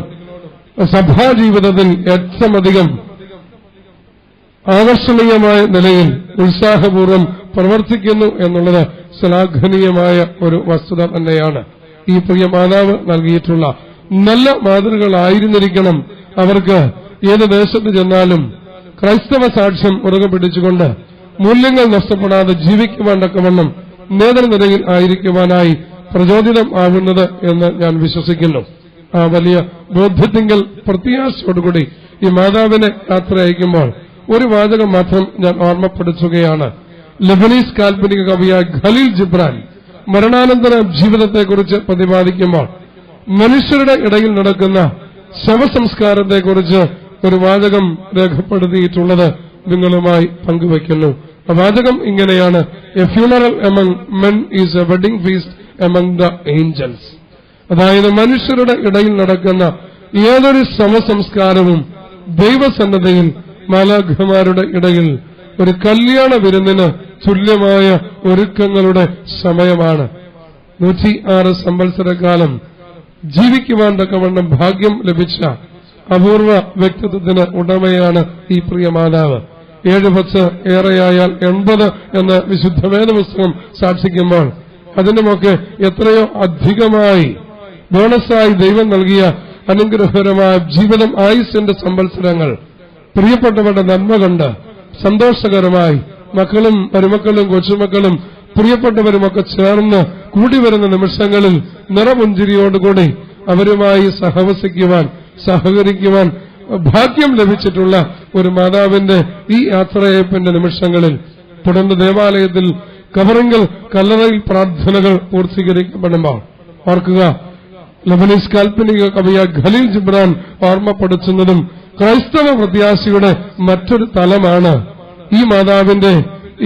സഭാജീവിതത്തിൽ ഏറ്റവും അധികം ആകർഷണീയമായ നിലയിൽ ഉത്സാഹപൂർവ്വം പ്രവർത്തിക്കുന്നു എന്നുള്ളത് ശ്ലാഘനീയമായ ഒരു വസ്തുത തന്നെയാണ്. ഈ പ്രിയ മാതാവ് നൽകിയിട്ടുള്ള നല്ല മാതൃകളായിരുന്നിരിക്കണം അവർക്ക് ഏത് ദേശത്ത് ചെന്നാലും ക്രൈസ്തവ സാക്ഷ്യം മുറുകെ പിടിച്ചുകൊണ്ട് മൂല്യങ്ങൾ നഷ്ടപ്പെടാതെ ജീവിക്കുവാൻ തക്കവണ്ണം നേതൃനിരയിൽ ആയിരിക്കുവാനായി പ്രചോദിതം ആകുന്നത് എന്ന് ഞാൻ വിശ്വസിക്കുന്നു. ആ വലിയ ബോധ്യത്തിങ്കൽ പ്രത്യാശയോടുകൂടി ഈ മാതാവിനെ യാത്ര അയക്കുമ്പോൾ ഒരു വാചകം മാത്രം ഞാൻ ഓർമ്മപ്പെടുത്തുകയാണ്. ലെബനീസ് കാൽപ്പനിക കവിയായ ഖലീൽ ജിബ്രാൻ മരണാനന്തര ജീവിതത്തെക്കുറിച്ച് പ്രതിപാദിക്കുമ്പോൾ മനുഷ്യരുടെ ഇടയിൽ നടക്കുന്ന ശവസംസ്കാരത്തെക്കുറിച്ച് ഒരു വാചകം രേഖപ്പെടുത്തിയിട്ടുള്ളത് നിങ്ങളുമായി പങ്കുവയ്ക്കുന്നു. ആ വാചകം ഇങ്ങനെയാണ്: A funeral among men is A wedding feast among the Angeles. അതായത് മനുഷ്യരുടെ ഇടയിൽ നടക്കുന്ന ഏതൊരു ശവസംസ്കാരവും ദൈവസന്നദ്ധയിൽ മാലാഖമാരുടെ ഇടയിൽ ഒരു കല്യാണ വിരുന്നിന് തുല്യമായ ഒരുക്കങ്ങളുടെ സമയമാണ്. 106 സംവത്സരക്കാലം ജീവിക്കുവാൻ തക്കവണ്ണം ഭാഗ്യം ലഭിച്ച അപൂർവ വ്യക്തിത്വത്തിന് ഉടമയാണ് ഈ പ്രിയ മാതാവ്. 7-10 ഏറെയായാൽ 80 എന്ന് വിശുദ്ധ വേദപുസ്തകം സാക്ഷിക്കുമ്പോൾ അതിനുമൊക്കെ എത്രയോ അധികമായി ബോണസായി ദൈവം നൽകിയ അനുഗ്രഹകരമായ ജീവിതം, ആയുസ്സിന്റെ സംവത്സരങ്ങൾ പ്രിയപ്പെട്ടവരുടെ നന്മ കണ്ട് സന്തോഷകരമായി മക്കളും മരുമക്കളും കൊച്ചുമക്കളും പ്രിയപ്പെട്ടവരുമൊക്കെ ചേർന്ന് കൂടിവരുന്ന നിമിഷങ്ങളിൽ നിറപുഞ്ചിരിയോടുകൂടി അവരുമായി സഹവസിക്കുവാൻ, സഹകരിക്കുവാൻ ഭാഗ്യം ലഭിച്ചിട്ടുള്ള ഒരു മാതാവിന്റെ ഈ യാത്രയയപ്പിന്റെ നിമിഷങ്ങളിൽ തുടർന്ന് ദേവാലയത്തിൽ കബറിങ്കൽ കല്ലറയിൽ പ്രാർത്ഥനകൾ പൂർത്തീകരിക്കപ്പെടുമ്പോൾ ഓർക്കുക, ലെബനീസ് കാൽപ്പനിക കവിയായ ഖലീൽ ജിബ്രാൻ ഓർമ്മപ്പെടുത്തുന്നതും ക്രൈസ്തവ പ്രത്യാശയുടെ മറ്റൊരു തലമാണ് ഈ മാതാവിന്റെ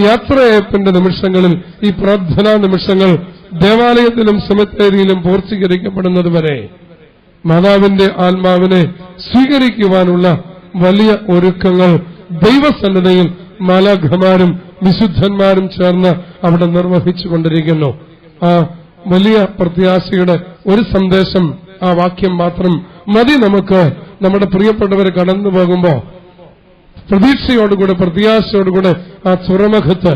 യാത്രയയപ്പിന്റെ നിമിഷങ്ങളിൽ, ഈ പ്രാർത്ഥനാ നിമിഷങ്ങൾ ദേവാലയത്തിലും സെമിത്തേരിയിലും പൂർത്തീകരിക്കപ്പെടുന്നതുവരെ മാതാവിന്റെ ആത്മാവിനെ സ്വീകരിക്കുവാനുള്ള വലിയ ഒരുക്കങ്ങൾ ദൈവസന്നദ്ധയിൽ മാലാഖമാരും വിശുദ്ധന്മാരും ചേർന്ന് അവിടെ നിർവഹിച്ചുകൊണ്ടിരിക്കുന്നു. ആ വലിയ പ്രത്യാശയുടെ ഒരു സന്ദേശം, ആ വാക്യം മാത്രം മതി നമുക്ക് നമ്മുടെ പ്രിയപ്പെട്ടവരെ കടന്നു പോകുമ്പോൾ പ്രതീക്ഷയോടുകൂടെ, പ്രത്യാശയോടുകൂടെ ആ തുറമുഖത്ത്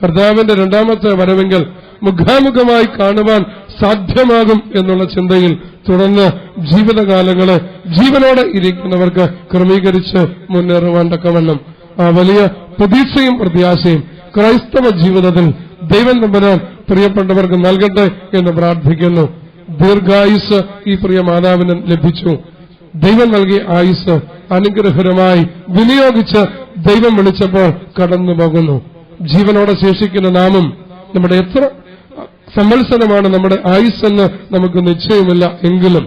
കർത്താവിന്റെ രണ്ടാമത്തെ വരവെങ്കിൽ മുഖാമുഖമായി കാണുവാൻ സാധ്യമാകും എന്നുള്ള ചിന്തയിൽ തുടർന്ന് ജീവിതകാലങ്ങളെ ജീവനോടെ ഇരിക്കുന്നവർക്ക് ക്രമീകരിച്ച് മുന്നേറുവാൻ തക്കവണ്ണം ആ വലിയ പ്രതീക്ഷയും പ്രത്യാശയും ക്രൈസ്തവ ജീവിതത്തിൽ ദൈവം തമ്പുരാൻ പ്രിയപ്പെട്ടവർക്ക് നൽകട്ടെ എന്ന് പ്രാർത്ഥിക്കുന്നു. ദീർഘായുസ് ഈ പ്രിയ മാതാവിന് ലഭിച്ചു. ദൈവം നൽകിയ ആയുസ് അനുഗ്രഹകരമായി വിനിയോഗിച്ച് ദൈവം വിളിച്ചപ്പോൾ കടന്നു പോകുന്നു. ജീവനോടെ ശേഷിക്കുന്ന നാമം നമ്മുടെ എത്ര സംവത്സരമാണ് നമ്മുടെ ആയുസ്സെന്ന് നമുക്ക് നിശ്ചയമില്ല. എങ്കിലും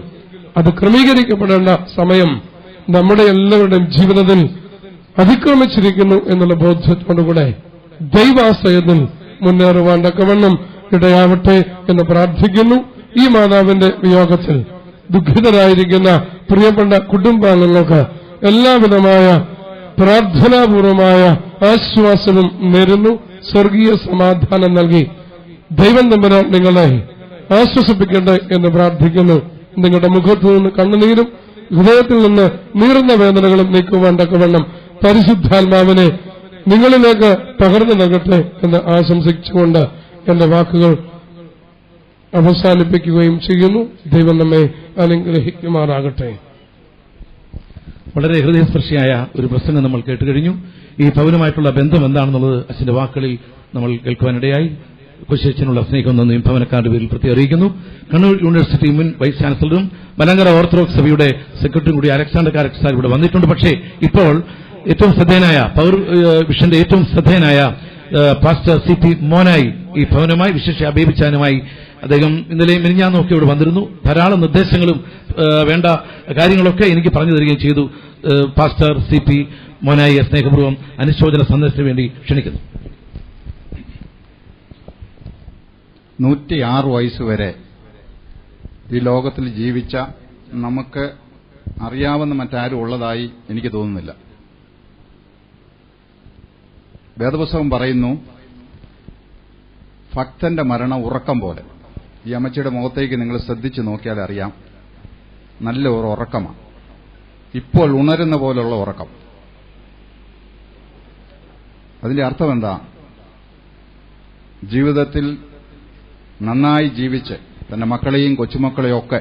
അത് ക്രമീകരിക്കപ്പെടേണ്ട സമയം നമ്മുടെ എല്ലാവരുടെയും ജീവിതത്തിൽ അതിക്രമിച്ചിരിക്കുന്നു എന്നുള്ള ബോധ്യത്തോടുകൂടെ ദൈവാശ്രയത്തിൽ മുന്നേറുവാൻ തക്കവണ്ണം ഇടയാവട്ടെ എന്ന് പ്രാർത്ഥിക്കുന്നു. ഈ മാതാവിന്റെ വിയോഗത്തിൽ ദുഃഖിതരായിരിക്കുന്ന പ്രിയപ്പെട്ട കുടുംബാംഗങ്ങൾക്ക് എല്ലാവിധമായ പ്രാർത്ഥനാപൂർവമായ ആശ്വാസവും നേരുന്നു. സ്വർഗീയ സമാധാനം നൽകി ദൈവം തമ്പുരാൻ നിങ്ങളെ ആശ്വസിപ്പിക്കട്ടെ എന്ന് പ്രാർത്ഥിക്കുന്നു. നിങ്ങളുടെ മുഖത്തു നിന്ന് കണ്ണുനീരും ഹൃദയത്തിൽ നിന്ന് നീറുന്ന വേദനകളും നീക്കുവാൻ തക്കവണ്ണം പരിശുദ്ധാത്മാവിനെ നിങ്ങളിലേക്ക് പകർന്നു നൽകട്ടെ എന്ന് ആശംസിച്ചുകൊണ്ട് എന്റെ വാക്കുകൾ അവസാനിപ്പിക്കുകയും ചെയ്യുന്നു. ദൈവം നമ്മെ അനുഗ്രഹിക്കുമാറാകട്ടെ. വളരെ ഹൃദയസ്പർശിയായ ഒരു പ്രസംഗം നമ്മൾ കേട്ടുകഴിഞ്ഞു. ഈ ഭവനുമായിട്ടുള്ള ബന്ധം എന്താണെന്നുള്ളത് അച്ഛന്റെ വാക്കുകളിൽ നമ്മൾ കേൾക്കുവാനിടയായി. കൊച്ചച്ഛനുള്ള സ്നേഹം നന്ദിയും ഭവനക്കാരുടെ പേരിൽ പ്രത്യേകം അറിയിക്കുന്നു. കണ്ണൂർ യൂണിവേഴ്സിറ്റി മുൻ വൈസ് ചാൻസലറും മലങ്കര ഓർത്തഡോക്സ് സഭയുടെ സെക്രട്ടറിയും കൂടി അലക്സാണ്ടർ കാരക്സാർ ഇവിടെ വന്നിട്ടുണ്ട്. പക്ഷേ ഇപ്പോൾ ഏറ്റവും ശ്രദ്ധേയനായ പവർ വിഷന്റെ ഏറ്റവും ശ്രദ്ധേയനായ പാസ്റ്റർ CP മോനായി ഈ ഭവനമായി വിശേഷ അപേപിച്ചാനുമായി അദ്ദേഹം ഇന്നലെയും മിനിഞ്ഞാന്നൊക്കെ ഇവിടെ വന്നിരുന്നു. ധാരാളം നിർദ്ദേശങ്ങളും വേണ്ട കാര്യങ്ങളൊക്കെ എനിക്ക് പറഞ്ഞു തരികയും ചെയ്തു. പാസ്റ്റർ CP മോനായിയെ സ്നേഹപൂർവ്വം അനുശോചന സന്ദേശത്തിന് വേണ്ടി ക്ഷണിക്കുന്നു. 106 വയസ്സുവരെ ഈ ലോകത്തിൽ ജീവിച്ച നമുക്ക് അറിയാവുന്ന മറ്റാരും ഉള്ളതായി എനിക്ക് തോന്നുന്നില്ല. വേദപുസ്തകം പറയുന്നു, ഭക്തന്റെ മരണം ഉറക്കം പോലെ. ഈ അമ്മച്ചിയുടെ മുഖത്തേക്ക് നിങ്ങൾ ശ്രദ്ധിച്ചു നോക്കിയാൽ അറിയാം, നല്ല ഒരു ഉറക്കമാണ്. ഇപ്പോൾ ഉണരുന്ന പോലുള്ള ഉറക്കം. അതിന്റെ അർത്ഥം എന്താ? ജീവിതത്തിൽ നന്നായി ജീവിച്ച് തന്റെ മക്കളെയും കൊച്ചുമക്കളെയും ഒക്കെ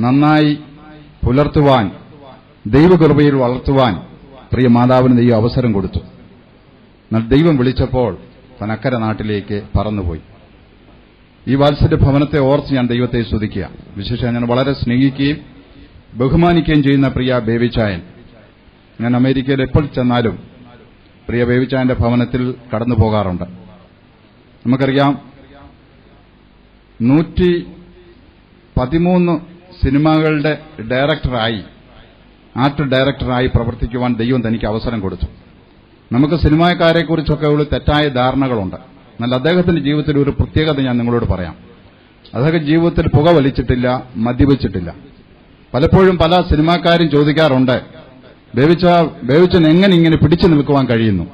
നന്നായി പുലർത്തുവാൻ, ദൈവകൃപയിൽ വളർത്തുവാൻ പ്രിയ മാതാവിന് ദൈവം അവസരം കൊടുത്തു. എന്നാൽ ദൈവം വിളിച്ചപ്പോൾ താൻ അക്കരെ നാട്ടിലേക്ക് പറന്നുപോയി. ഈ വാത്സല്യ ഭവനത്തെ ഓർത്ത് ഞാൻ ദൈവത്തെ സ്തുതിക്കുക. വിശേഷം ഞാൻ വളരെ സ്നേഹിക്കുകയും ബഹുമാനിക്കുകയും ചെയ്യുന്ന പ്രിയ ബേബിച്ചായൻ. ഞാൻ അമേരിക്കയിൽ എപ്പോൾ ചെന്നാലും പ്രിയ ബേബിച്ചായന്റെ ഭവനത്തിൽ കടന്നു പോകാറുണ്ട്. നമുക്കറിയാം 113 സിനിമകളുടെ ഡയറക്ടറായി, ആർട്ട് ഡയറക്ടറായി പ്രവർത്തിക്കുവാൻ ദൈവം തനിക്ക് അവസരം കൊടുത്തു. നമുക്ക് സിനിമാക്കാരെക്കുറിച്ചൊക്കെ ഉള്ള തെറ്റായ ധാരണകളുണ്ട്. എന്നാൽ അദ്ദേഹത്തിന്റെ ജീവിതത്തിൽ ഒരു പ്രത്യേകത ഞാൻ നിങ്ങളോട് പറയാം. അദ്ദേഹം ജീവിതത്തിൽ പുക മദ്യപിച്ചിട്ടില്ല. പലപ്പോഴും പല സിനിമാക്കാരും ചോദിക്കാറുണ്ട്, ബേബിച്ചൻ എങ്ങനെ ഇങ്ങനെ പിടിച്ചു നിൽക്കുവാൻ കഴിയുന്നു?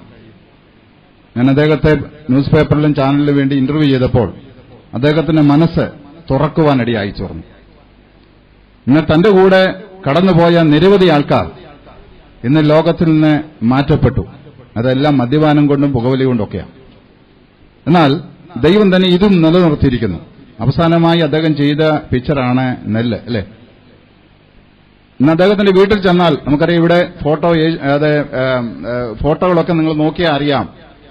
ഞാൻ അദ്ദേഹത്തെ ന്യൂസ് പേപ്പറിലും ചാനലിലും വേണ്ടി ഇന്റർവ്യൂ ചെയ്തപ്പോൾ അദ്ദേഹത്തിന്റെ മനസ്സ് തുറക്കുവാനിടയായി തീർന്നു. ഇന്ന് തന്റെ കൂടെ കടന്നുപോയ നിരവധി ആൾക്കാർ ഇന്ന് ലോകത്തിൽ നിന്ന് മാറ്റപ്പെട്ടു. അതെല്ലാം മദ്യപാനം കൊണ്ടും പുകവലി കൊണ്ടൊക്കെയാണ്. എന്നാൽ ദൈവം തന്നെ ഇതും നിലനിർത്തിയിരിക്കുന്നു. അവസാനമായി അദ്ദേഹം ചെയ്ത പിക്ചറാണ് നെല്ല്, അല്ലേ? ഇന്ന് അദ്ദേഹത്തിന്റെ വീട്ടിൽ ചെന്നാൽ നമുക്കറിയാം, ഇവിടെ ഫോട്ടോകളൊക്കെ നിങ്ങൾ നോക്കിയാൽ അറിയാം.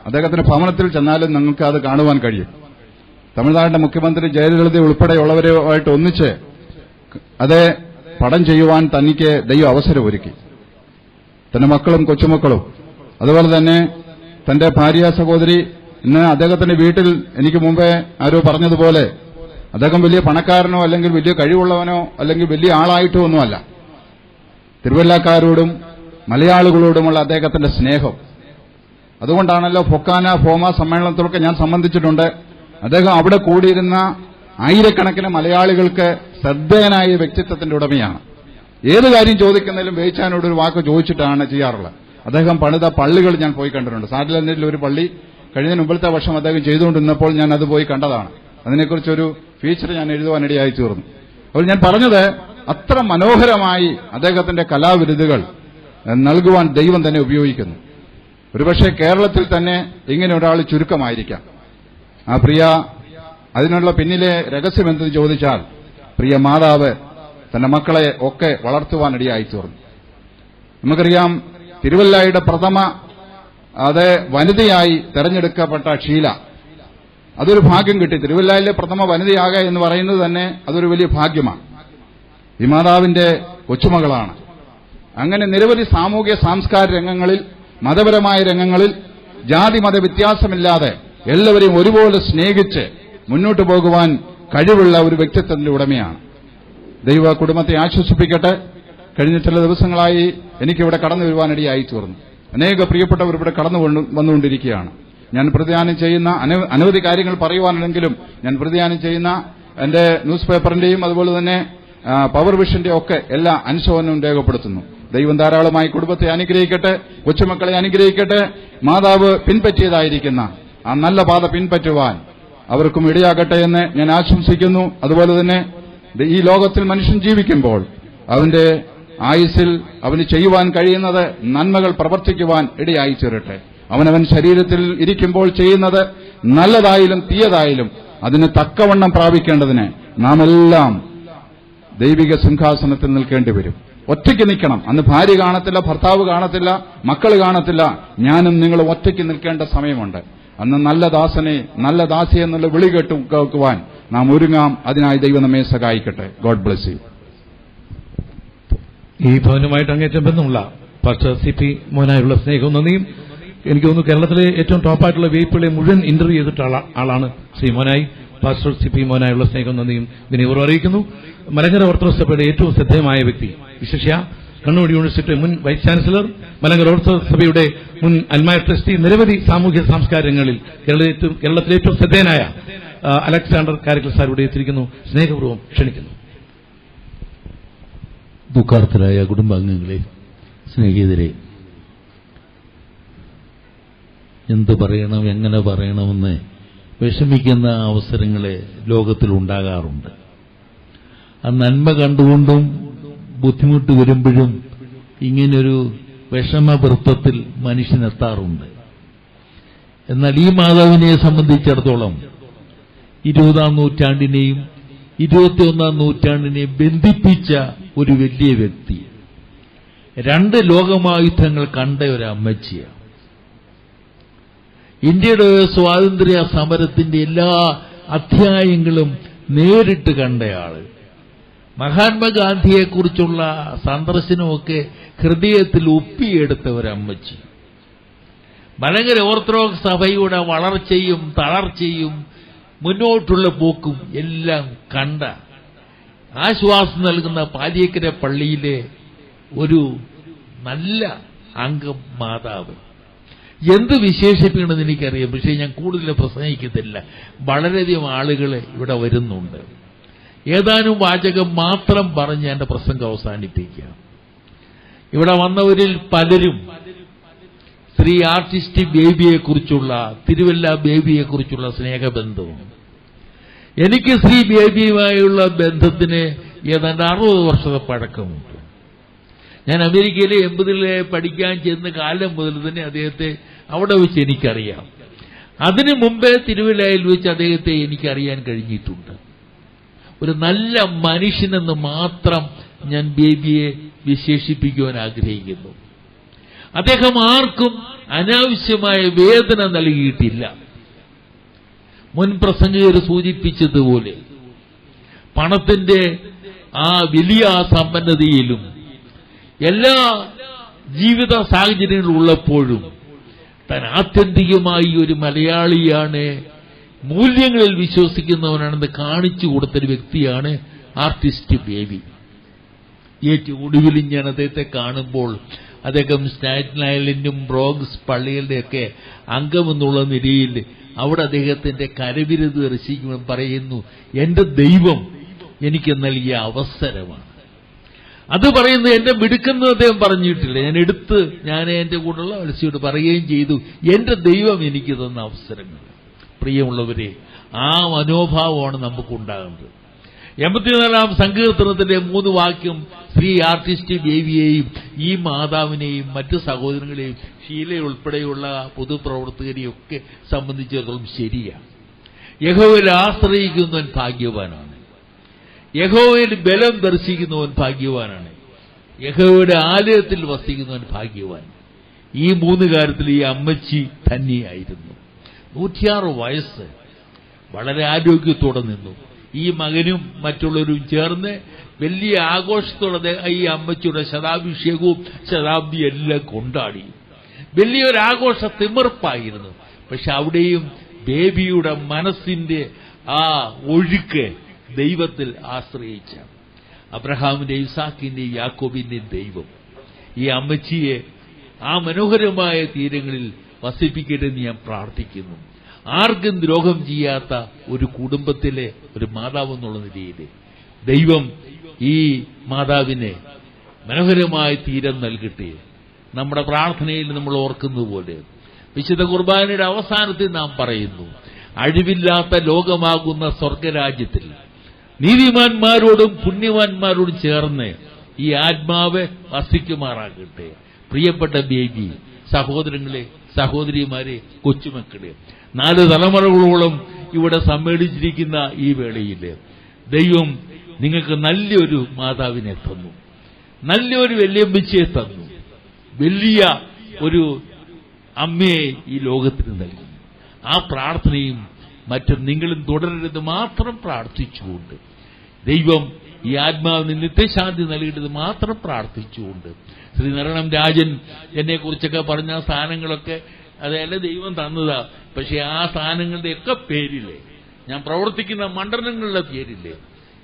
അദ്ദേഹത്തിന്റെ ഭവനത്തിൽ ചെന്നാലും നിങ്ങൾക്ക് അത് കാണുവാൻ കഴിയും. തമിഴ്നാടിന്റെ മുഖ്യമന്ത്രി ജയലളിത ഉൾപ്പെടെയുള്ളവരുമായിട്ട് ഒന്നിച്ച് അതേ പടം ചെയ്യുവാൻ തനിക്ക് ദൈവം അവസരം ഒരുക്കി. തന്റെ മക്കളും കൊച്ചുമക്കളും അതുപോലെ തന്നെ തന്റെ ഭാര്യ സഹോദരി. ഇന്ന് അദ്ദേഹത്തിന്റെ വീട്ടിൽ എനിക്ക് മുമ്പേ ആരോ പറഞ്ഞതുപോലെ അദ്ദേഹം വലിയ പണക്കാരനോ അല്ലെങ്കിൽ വലിയ കഴിവുള്ളവനോ അല്ലെങ്കിൽ വലിയ ആളായിട്ടോ ഒന്നുമല്ല. തിരുവല്ലക്കാരോടും മലയാളികളോടുമുള്ള അദ്ദേഹത്തിന്റെ സ്നേഹം. അതുകൊണ്ടാണല്ലോ ഫൊക്കാന ഫോമ സമ്മേളനത്തിലൊക്കെ ഞാൻ സംബന്ധിച്ചിട്ടുണ്ട്. അദ്ദേഹം അവിടെ കൂടിയിരുന്ന ആയിരക്കണക്കിന് മലയാളികൾക്ക് ശ്രദ്ധേയനായ വ്യക്തിത്വത്തിന്റെ ഉടമയാണ്. ഏത് കാര്യം ചോദിക്കുന്നതിലും ബേബിച്ചായനോട് ഒരു വാക്ക് ചോദിച്ചിട്ടാണ് ചെയ്യാറുള്ളത്. അദ്ദേഹം പണിത പള്ളികൾ ഞാൻ പോയി കണ്ടിട്ടുണ്ട്. സാറ്റലൈറ്റിൽ ഒരു പള്ളി കഴിഞ്ഞ മുമ്പത്തെ വർഷം അദ്ദേഹം ചെയ്തുകൊണ്ടിരുന്നപ്പോൾ ഞാൻ അത് പോയി കണ്ടതാണ്. അതിനെക്കുറിച്ചൊരു ഫീച്ചർ ഞാൻ എഴുതുവാനിടയായി തീർന്നു. അപ്പോൾ ഞാൻ പറഞ്ഞത്, അത്ര മനോഹരമായി അദ്ദേഹത്തിന്റെ കലാവിരുതുകൾ നൽകുവാൻ ദൈവം തന്നെ ഉപയോഗിക്കുന്നു. ഒരുപക്ഷെ കേരളത്തിൽ തന്നെ ഇങ്ങനെ ഒരാൾ ചുരുക്കമായിരിക്കാം. ആ പ്രിയ അതിനുള്ള പിന്നിലെ രഹസ്യം എന്തെന്ന് ചോദിച്ചാൽ, പ്രിയ മാതാവ് തന്റെ മക്കളെ ഒക്കെ വളർത്തുവാനിടയായി തീർന്നു. നമുക്കറിയാം, തിരുവല്ലയുടെ പ്രഥമ വനിതയായി തെരഞ്ഞെടുക്കപ്പെട്ട ഷീല, അതൊരു ഭാഗ്യം കിട്ടി. തിരുവല്ലയിലെ പ്രഥമ വനിതയാകുക എന്ന് പറയുന്നത് തന്നെ അതൊരു വലിയ ഭാഗ്യമാണ്. ഈ മാതാവിന്റെ കൊച്ചുമകളാണ്. അങ്ങനെ നിരവധി സാമൂഹ്യ സാംസ്കാരിക രംഗങ്ങളിൽ, മതപരമായ രംഗങ്ങളിൽ ജാതി മത വ്യത്യാസമില്ലാതെ എല്ലാവരെയും ഒരുപോലെ സ്നേഹിച്ച് മുന്നോട്ട് പോകുവാൻ കഴിവുള്ള ഒരു വ്യക്തിത്വത്തിന്റെ ഉടമയാണ്. ദൈവ കുടുംബത്തെ ആശ്വസിപ്പിക്കട്ടെ. കഴിഞ്ഞ ചില ദിവസങ്ങളായി എനിക്കിവിടെ കടന്നു വരുവാനിടയായി തീർന്നു. അനേക പ്രിയപ്പെട്ടവർ ഇവിടെ കടന്നു വന്നുകൊണ്ടിരിക്കുകയാണ്. ഞാൻ പ്രതിദാനം ചെയ്യുന്ന അനവധി കാര്യങ്ങൾ പറയുവാനെങ്കിലും ഞാൻ പ്രതിദാനം ചെയ്യുന്ന എന്റെ ന്യൂസ് പേപ്പറിന്റെയും അതുപോലെ തന്നെ പവർ വിഷന്റെ ഒക്കെ എല്ലാ അനുശോചനവും രേഖപ്പെടുത്തുന്നു. ദൈവം ധാരാളമായി കുടുംബത്തെ അനുഗ്രഹിക്കട്ടെ, കൊച്ചുമക്കളെ അനുഗ്രഹിക്കട്ടെ. മാതാവ് പിൻപറ്റിയതായിരിക്കുന്ന ആ നല്ല പാത പിൻപറ്റുവാൻ അവർക്കും ഇടയാകട്ടെ എന്ന് ഞാൻ ആശംസിക്കുന്നു. അതുപോലെ തന്നെ ഈ ലോകത്തിൽ മനുഷ്യൻ ജീവിക്കുമ്പോൾ അവന്റെ ആയുസ്സിൽ അവന് ചെയ്യുവാൻ കഴിയുന്നത് നന്മകൾ പ്രവർത്തിക്കുവാൻ ഇടയായി തീരട്ടെ. അവനവൻ ശരീരത്തിൽ ഇരിക്കുമ്പോൾ ചെയ്യുന്നത് നല്ലതായാലും തീയതായാലും അതിന് തക്കവണ്ണം പ്രാപിക്കേണ്ടതിന് നാം എല്ലാം ദൈവിക സിംഹാസനത്തിൽ നിൽക്കേണ്ടി വരും. ഒറ്റയ്ക്ക് നിൽക്കണം. അന്ന് ഭാര്യ കാണത്തില്ല, ഭർത്താവ് കാണത്തില്ല, മക്കൾ കാണത്തില്ല. ഞാനും നിങ്ങളും ഒറ്റയ്ക്ക് നിൽക്കേണ്ട സമയമുണ്ട്. അന്ന് നല്ല ദാസനെ, നല്ല ദാസി എന്നുള്ള വിളി കേൾക്കുവാൻ നാം ഒരുങ്ങാം. അതിനായി ദൈവം നമ്മെ സഹായിക്കട്ടെ. God bless you. ഈ ഭവനുമായിട്ട് അങ്ങേറ്റം ബന്ധമുള്ള പാസ്റ്റർ CP മോനായുള്ള സ്നേഹവും നന്ദിയും. എനിക്ക് തോന്നുന്നു കേരളത്തിലെ ഏറ്റവും ടോപ്പായിട്ടുള്ള വേയിപ്പുകളെ മുഴുവൻ ഇന്റർവ്യൂ ചെയ്തിട്ടുള്ള ആളാണ് ശ്രീ മോനായി. പാസ്റ്റർ CP മോനായുള്ള സ്നേഹവും നന്ദിയും വിനയപൂർവ്വം അറിയിക്കുന്നു. മലങ്കര ഓർത്തഡോക്സ് സഭയുടെ ഏറ്റവും ശ്രദ്ധേയമായ വ്യക്തി, വിശിഷ്യ കണ്ണൂർ യൂണിവേഴ്സിറ്റി മുൻ വൈസ് ചാൻസലർ, മലങ്കര ഓർത്തഡോക്സ് സഭയുടെ മുൻ അൽമായ ട്രസ്റ്റി, നിരവധി സാമൂഹ്യ സാംസ്കാരിക രംഗങ്ങളിൽ കേരളത്തിലെ ഏറ്റവും ശ്രദ്ധേയനായ അലക്സാണ്ടർ കാരക്കൽ സാറിവിടെ എത്തിയിരിക്കുന്നു. സ്നേഹപൂർവ്വം ക്ഷണിക്കുന്നു. ദുഃഖാർത്ഥരായ കുടുംബാംഗങ്ങളെ, സ്നേഹിതരെ, എന്ത് പറയണം, എങ്ങനെ പറയണമെന്ന് വിഷമിക്കുന്ന അവസരങ്ങളെ ലോകത്തിലുണ്ടാകാറുണ്ട്. ആ നന്മ കണ്ടുകൊണ്ടും ബുദ്ധിമുട്ട് വരുമ്പോഴും ഇങ്ങനൊരു വിഷമവൃത്തത്തിൽ മനുഷ്യനെത്താറുണ്ട്. എന്നാൽ ഈ മാതാവിനെ സംബന്ധിച്ചിടത്തോളം 20-ാം നൂറ്റാണ്ടിനെയും 21-ാം നൂറ്റാണ്ടിനെയും ബന്ധിപ്പിച്ച ഒരു വലിയ വ്യക്തി, 2 ലോകമായുധങ്ങൾ കണ്ട ഒരു അമ്മച്ചിയാണ്. ഇന്ത്യയുടെ സ്വാതന്ത്ര്യ സമരത്തിന്റെ എല്ലാ അധ്യായങ്ങളും നേരിട്ട് കണ്ടയാള്. മഹാത്മാഗാന്ധിയെക്കുറിച്ചുള്ള സന്ദർശനമൊക്കെ ഹൃദയത്തിൽ ഒപ്പിയെടുത്ത ഒരമ്മച്ചി. മലങ്കര ഓർത്തഡോക്സ് സഭയുടെ വളർച്ചയും തളർച്ചയും മുന്നോട്ടുള്ള പോക്കും എല്ലാം കണ്ട ആശ്വാസം നൽകുന്ന പാലിയക്കര പള്ളിയിലെ ഒരു നല്ല അംഗം മാതാവ്. എന്ത് വിശേഷിപ്പിക്കണമെന്ന് എനിക്കറിയാം, പക്ഷേ ഞാൻ കൂടുതൽ പ്രസംഗിക്കുന്നില്ല. വളരെയധികം ആളുകൾ ഇവിടെ വരുന്നുണ്ട്. ഏതാനും വാചകം മാത്രം പറഞ്ഞ് എന്റെ പ്രസംഗം അവസാനിപ്പിക്കാം. ഇവിടെ വന്നവരിൽ പലരും ശ്രീ ആർട്ടിസ്റ്റ് ബേബിയെക്കുറിച്ചുള്ള, തിരുവല്ല ബേബിയെക്കുറിച്ചുള്ള സ്നേഹബന്ധവും. എനിക്ക് ശ്രീ ബേബിയുമായുള്ള ബന്ധത്തിന് ഏതാണ്ട് 60 വർഷത്തെ പഴക്കമുണ്ട്. ഞാൻ അമേരിക്കയിലെ 80-ലെ പഠിക്കാൻ ചെന്ന കാലം മുതൽ തന്നെ അദ്ദേഹത്തെ അവിടെ വെച്ച് എനിക്കറിയാം. അതിനു മുമ്പേ തിരുവല്ലയിൽ വെച്ച് അദ്ദേഹത്തെ എനിക്കറിയാൻ കഴിഞ്ഞിട്ടുണ്ട്. ഒരു നല്ല മനുഷ്യനെന്ന് മാത്രം ഞാൻ ബേബിയെ വിശേഷിപ്പിക്കുവാൻ ആഗ്രഹിക്കുന്നു. അദ്ദേഹം ആർക്കും അനാവശ്യമായ വേദന നൽകിയിട്ടില്ല. മുൻ പ്രസംഗകർ സൂചിപ്പിച്ചതുപോലെ പണത്തിന്റെ ആ വലിയ സമ്പന്നതയിലും എല്ലാ ജീവിത സാഹചര്യങ്ങളും ഉള്ളപ്പോഴും താൻ ആത്യന്തികമായി ഒരു മലയാളിയാണ്, മൂല്യങ്ങളിൽ വിശ്വസിക്കുന്നവനാണെന്ന് കാണിച്ചു കൊടുത്തൊരു വ്യക്തിയാണ് ആർട്ടിസ്റ്റ് ബേബി. ഏറ്റവും ഒടുവിലും ഞാൻ അദ്ദേഹത്തെ കാണുമ്പോൾ അദ്ദേഹം സ്റ്റാറ്റൻ ഐലൻഡും ബ്രോങ്സ് പള്ളികളുടെയൊക്കെ അംഗമെന്നുള്ള നിലയിൽ അവിടെ അദ്ദേഹത്തിന്റെ കരവിരുത് ദർശിക്കുമ്പോൾ പറയുന്നു, എന്റെ ദൈവം എനിക്ക് നൽകിയ അവസരമാണ്. അത് പറയുന്നത് എന്റെ മിടുക്കെന്ന് അദ്ദേഹം പറഞ്ഞിട്ടില്ല. ഞാൻ എന്റെ കൂടെയുള്ള മത്സ്യോട് പറയുകയും ചെയ്തു, എന്റെ ദൈവം എനിക്ക് തന്ന അവസരങ്ങൾ. പ്രിയമുള്ളവരെ, ആ മനോഭാവമാണ് നമുക്കുണ്ടാകുന്നത്. 84-ാം സങ്കീർത്തനത്തിലെ 3 വാക്യം ശ്രീ ആർട്ടിസ്റ്റ് ബേബിയെയും ഈ മാതാവിനെയും മറ്റ് സഹോദരങ്ങളെയും ഷീല ഉൾപ്പെടെയുള്ള പൊതുപ്രവർത്തകരെയും ഒക്കെ സംബന്ധിച്ചിടത്തോളം ശരിയാണ്. യഹോവയിൽ ആശ്രയിക്കുന്നവൻ ഭാഗ്യവാനാണ്. യഹോവയിൽ ബലം ദർശിക്കുന്നവൻ ഭാഗ്യവാനാണ്. യഹോവയുടെ ആലയത്തിൽ വസിക്കുന്നവൻ ഭാഗ്യവാൻ. ഈ 3 കാര്യത്തിൽ ഈ അമ്മച്ചി തന്നെയായിരുന്നു. 106 വയസ്സ് വളരെ ആരോഗ്യത്തോടെ നിന്നു. ഈ മകനും മറ്റുള്ളവരും ചേർന്ന് വലിയ ആഘോഷത്തോടെ ഈ അമ്മച്ചിയുടെ ശതാഭിഷേകവും ശതാബ്ദിയും എല്ലാം കൊണ്ടാടി. വലിയൊരാഘോഷ തിമിർപ്പായിരുന്നു. പക്ഷെ അവിടെയും ബേബിയുടെ മനസ്സിന്റെ ആ ഒഴുക്ക് ദൈവത്തിൽ ആശ്രയിച്ച അബ്രഹാമിന്റെയും ഇസാക്കിന്റെയും യാക്കോബിന്റെയും ദൈവം ഈ അമ്മച്ചിയെ ആ മനോഹരമായ തീരങ്ങളിൽ വസിപ്പിക്കരുതെന്ന് ഞാൻ പ്രാർത്ഥിക്കുന്നു. ആർക്കും ദ്രോഹം ചെയ്യാത്ത ഒരു കുടുംബത്തിലെ ഒരു മാതാവ് എന്നുള്ള നിലയിൽ ദൈവം ഈ മാതാവിനെ മനോഹരമായ തീരം നൽകട്ടെ. നമ്മുടെ പ്രാർത്ഥനയിൽ നമ്മൾ ഓർക്കുന്നത് പോലെ വിശുദ്ധ കുർബാനയുടെ അവസാനത്തിൽ നാം പറയുന്നു, അഴിവില്ലാത്ത ലോകമാകുന്ന സ്വർഗരാജ്യത്തിൽ നീതിമാന്മാരോടും പുണ്യവാന്മാരോടും ചേർന്ന് ഈ ആത്മാവ് വസിക്കുമാറാകട്ടെ. പ്രിയപ്പെട്ട ബേബി, സഹോദരങ്ങളെ, സഹോദരിമാരെ, കൊച്ചുമക്കളെ, 4 തലമുറകളോളം ഇവിടെ സമ്മേളിച്ചിരിക്കുന്ന ഈ വേളയിൽ ദൈവം നിങ്ങൾക്ക് നല്ലൊരു മാതാവിനെ തന്നു, നല്ലൊരു വല്യമ്മച്ചിയെ തന്നു, വലിയ ഒരു അമ്മയെ ഈ ലോകത്തിന് നൽകി. ആ പ്രാർത്ഥനയും മറ്റും നിങ്ങളും തുടരരുത് മാത്രം പ്രാർത്ഥിച്ചുകൊണ്ട്, ദൈവം ഈ ആത്മാവിന് നിത്യശാന്തി നൽകേണ്ടത് മാത്രം പ്രാർത്ഥിച്ചുകൊണ്ട്, ശ്രീനാരായണം രാജൻ എന്നെക്കുറിച്ചൊക്കെ പറഞ്ഞ സാധനങ്ങളൊക്കെ അതല്ല ദൈവം തന്നതാ. പക്ഷെ ആ സ്ഥാനങ്ങളുടെയൊക്കെ പേരില്ലേ, ഞാൻ പ്രവർത്തിക്കുന്ന മണ്ഡലങ്ങളുടെ പേരില്ലേ,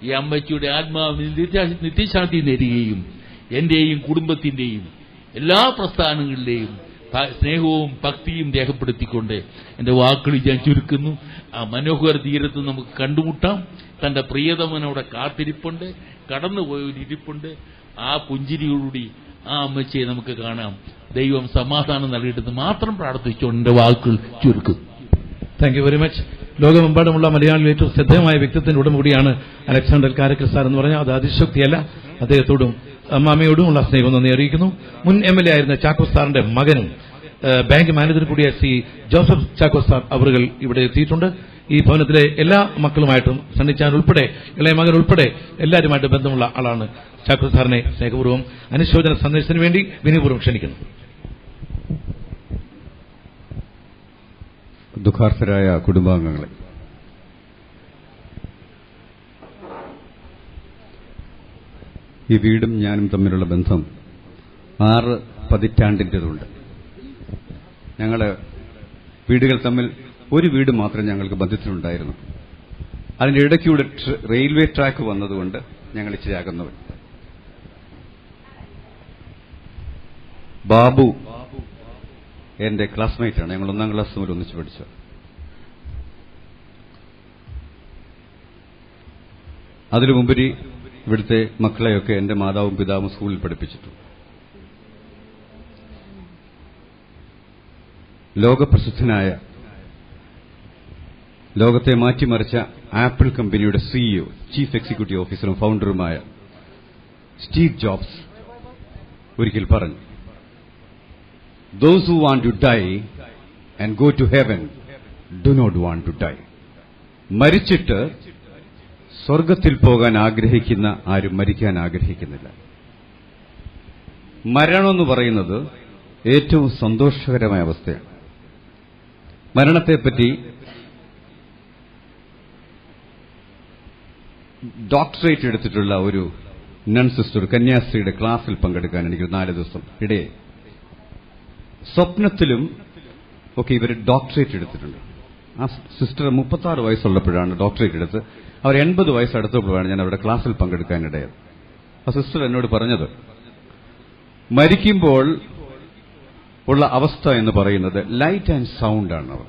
ഈ അമ്മച്ചിയുടെ ആത്മാവിന് നിത്യശാന്തി നേരുകയും എന്റെയും കുടുംബത്തിന്റെയും എല്ലാ പ്രസ്ഥാനങ്ങളിലെയും സ്നേഹവും ഭക്തിയും രേഖപ്പെടുത്തിക്കൊണ്ട് എന്റെ വാക്കുകൾ ഞാൻ ചുരുക്കുന്നു. ആ മനോഹര തീരത്ത് നമുക്ക് കണ്ടുമുട്ടാം. തന്റെ പ്രിയതമനോടെ കാത്തിരിപ്പുണ്ട്, കടന്നുപോയൊരിരിപ്പുണ്ട്. ആ പുഞ്ചിരിയോടുകൂടി ആ അമ്മച്ചിയെ നമുക്ക് കാണാം. ദൈവം സമാധാനം നൽകിയിട്ട് മാത്രം പ്രാർത്ഥിച്ചുകൊണ്ട് എന്റെ വാക്കുകൾ ചുരുക്കുന്നു. Thank you very much. ലോകമെമ്പാടുമുള്ള മലയാളികൾ ഏറ്റവും ശ്രദ്ധേയമായ വ്യക്തിത്വത്തിന്റെ ഉടമ കൂടിയാണ് അലക്സാണ്ടർ കാരക്കൽ സാർ എന്ന് പറഞ്ഞാൽ അത് അതിശക്തിയല്ല. അദ്ദേഹത്തോടും അമ്മാമയോടുമുള്ള സ്നേഹം നന്ദി അറിയിക്കുന്നു. മുൻ MLA ആയിരുന്ന ചാക്കോസ് സാറിന്റെ മകനും ബാങ്ക് മാനേജർ കൂടിയ ശ്രീ ജോസഫ് ചാക്കോസ് സാർ അവറുകൾ ഇവിടെ എത്തിയിട്ടുണ്ട്. ഈ ഭവനത്തിലെ എല്ലാ മക്കളുമായിട്ടും സണ്ണിച്ചാൻ ഉൾപ്പെടെ ഇളയ മകൻ ഉൾപ്പെടെ എല്ലാവരുമായിട്ട് ബന്ധമുള്ള ആളാണ്. ചാക്കോസ് സാറിനെ സ്നേഹപൂർവ്വം അനുശോചന സന്ദേശത്തിന് വേണ്ടി വിനയപൂർവ്വം ക്ഷണിക്കുന്നു. ദുഃഖാർത്തരായ കുടുംബാംഗങ്ങളെ, ഈ വീടും ഞാനും തമ്മിലുള്ള ബന്ധം 6 പതിറ്റാണ്ടിൻ്റെതുണ്ട്. ഞങ്ങള് വീടുകൾ തമ്മിൽ ഒരു വീട് മാത്രം ഞങ്ങൾക്ക് ബന്ധത്തിലുണ്ടായിരുന്നു. അതിന്റെ ഇടയ്ക്കൂടെ റെയിൽവേ ട്രാക്ക് വന്നതുകൊണ്ട് ഞങ്ങൾ ഇച്ചിരി അകന്നു. ബാബു എന്റെ ക്ലാസ്മേറ്റാണ്. ഞങ്ങൾ 1ാം ക്ലാസ് മുതൽ ഒന്നിച്ച് പഠിച്ചു. അതിലുമുപരി ഇവിടുത്തെ മക്കളെയൊക്കെ എന്റെ മാതാവും പിതാവും സ്കൂളിൽ പഠിപ്പിച്ചിട്ടു. ലോകപ്രസിദ്ധനായ, ലോകത്തെ മാറ്റിമറിച്ച ആപ്പിൾ കമ്പനിയുടെ സിഇഒ, ചീഫ് എക്സിക്യൂട്ടീവ് ഓഫീസറും ഫൗണ്ടറുമായ സ്റ്റീവ് ജോബ്സ് ഒരിക്കൽ പറഞ്ഞു, "Those who want to die and go to heaven do not want to die." മരിച്ചിട്ട് സ്വർഗത്തിൽ പോകാൻ ആഗ്രഹിക്കുന്ന ആരും മരിക്കാൻ ആഗ്രഹിക്കുന്നില്ല. മരണമെന്ന് പറയുന്നത് ഏറ്റവും സന്തോഷകരമായ അവസ്ഥയാണ്. മരണത്തെപ്പറ്റി ഡോക്ടറേറ്റ് എടുത്തിട്ടുള്ള ഒരു നൺ സിസ്റ്റർ കന്യാസ്ത്രീയുടെ ക്ലാസ്സിൽ പങ്കെടുക്കാൻ എനിക്ക് 4 ദിവസം ഇടയായി. സ്വപ്നത്തിലും ഒക്കെ ഇവർ ഡോക്ടറേറ്റ് എടുത്തിട്ടുണ്ട്. ആ സിസ്റ്റർ 36 വയസ്സുള്ളപ്പോഴാണ് ഡോക്ടറേറ്റ് എടുത്ത്. അവർ 80 വയസ്സ് അടുത്തപ്പോഴാണ് ഞാൻ അവരുടെ ക്ലാസ്സിൽ പങ്കെടുക്കാനിടയത്. ആ സിസ്റ്റർ എന്നോട് പറഞ്ഞത്, മരിക്കുമ്പോൾ ഉള്ള അവസ്ഥ എന്ന് പറയുന്നത് ലൈറ്റ് ആൻഡ് സൗണ്ടാണ്. അവർ